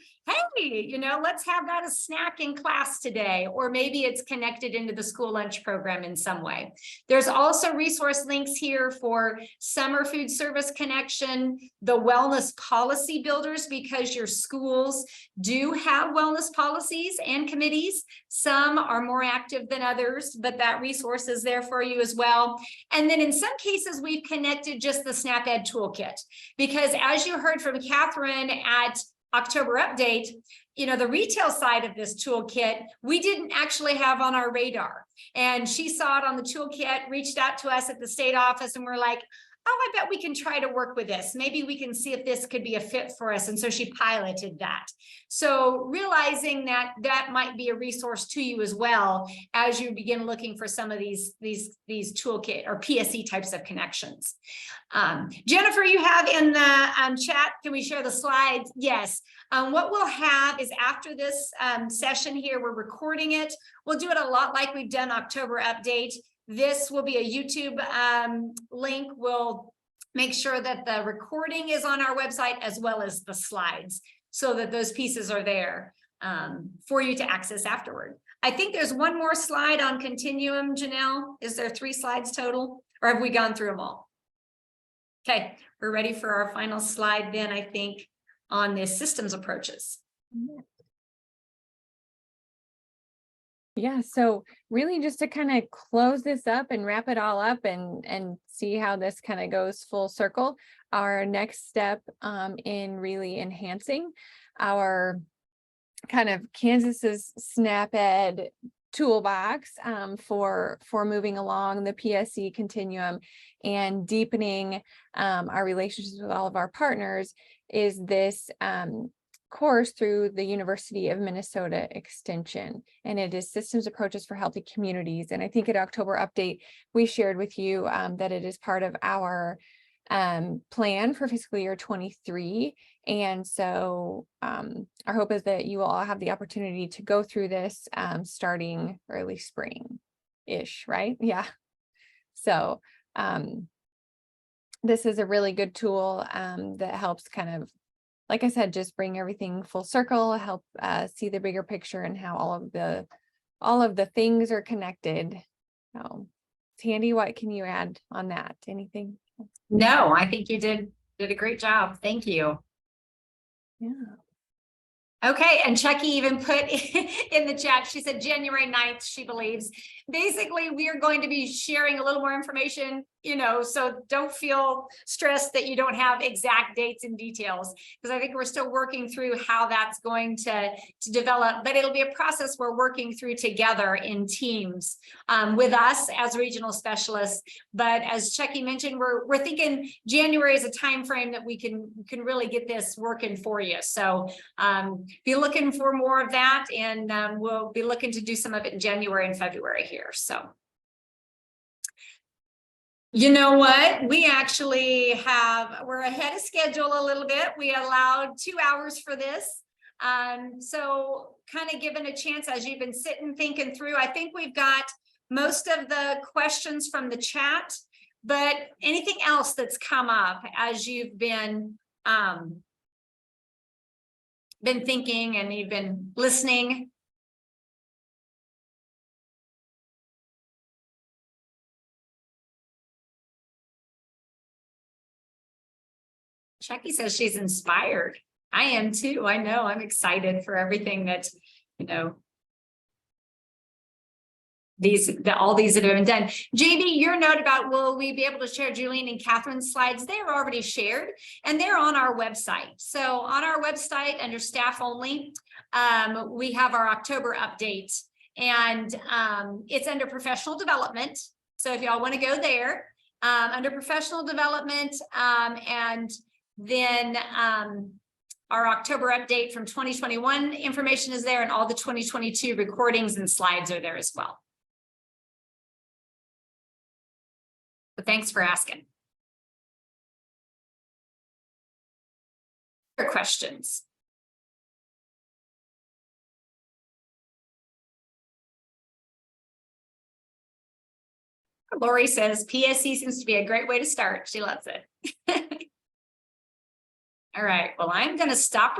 Hey, let's have that a snack in class today, or maybe it's connected into the school lunch program in some way. There's also resource links here for summer food service connection, the wellness policy builders, because your schools do have wellness policies and committees. Some are more active than others, but that resource is there for you as well. And then in some cases, we've connected just the SNAP Ed toolkit, because as you heard from Catherine at October update, the retail side of this toolkit, we didn't actually have on our radar. And she saw it on the toolkit, reached out to us at the state office, and we're like, oh, I bet we can try to work with this. Maybe we can see if this could be a fit for us. And so she piloted that. So realizing that that might be a resource to you as well as you begin looking for some of these toolkit or PSE types of connections. Jennifer, you have in the chat, can we share the slides? Yes. What we'll have is after this session here, we're recording it. We'll do it a lot like we've done October update. This will be a YouTube link. We'll make sure that the recording is on our website as well as the slides, so that those pieces are there for you to access afterward. I think there's one more slide on Continuum, Janelle. Is there 3 slides total, or have we gone through them all? Okay, we're ready for our final slide then, I think, on the systems approaches. Yeah, so really just to kind of close this up and wrap it all up and see how this kind of goes full circle, our next step in really enhancing our kind of Kansas's SNAP Ed toolbox for moving along the PSE continuum and deepening our relationships with all of our partners is this course through the University of Minnesota Extension, and it is Systems Approaches for Healthy Communities. And I think at October update, we shared with you that it is part of our plan for fiscal year 23. And so our hope is that you will all have the opportunity to go through this starting early spring-ish, right? Yeah. So this is a really good tool that helps kind of, like I said, just bring everything full circle, help see the bigger picture and how all of the things are connected So, Tandy, what can you add on that? Anything? No, I think you did a great job. Thank you. Yeah. Okay, and Chucky even put in the chat, she said January 9th, she believes. Basically, we are going to be sharing a little more information, so don't feel stressed that you don't have exact dates and details, because I think we're still working through how that's going to develop, but it'll be a process we're working through together in teams with us as regional specialists. But as Chucky mentioned, we're thinking January is a time frame that we can really get this working for you. So be looking for more of that, and we'll be looking to do some of it in January and February here. So you know what? We actually we're ahead of schedule a little bit. We allowed 2 hours for this. So kind of given a chance as you've been sitting, thinking through, I think we've got most of the questions from the chat, but anything else that's come up as you've been thinking and you've been listening? Chucky says she's inspired. I am too. I know. I'm excited for everything that, all these that have been done. JB, your note about will we be able to share Julian and Catherine's slides? They are already shared and they're on our website. So on our website under staff only, we have our October update, and it's under professional development. So if y'all want to go there, under professional development, and then our October update from 2021 information is there, and all the 2022 recordings and slides are there as well. But thanks for asking. Other questions? Lori says PSC seems to be a great way to start. She loves it. All right, well, I'm going to stop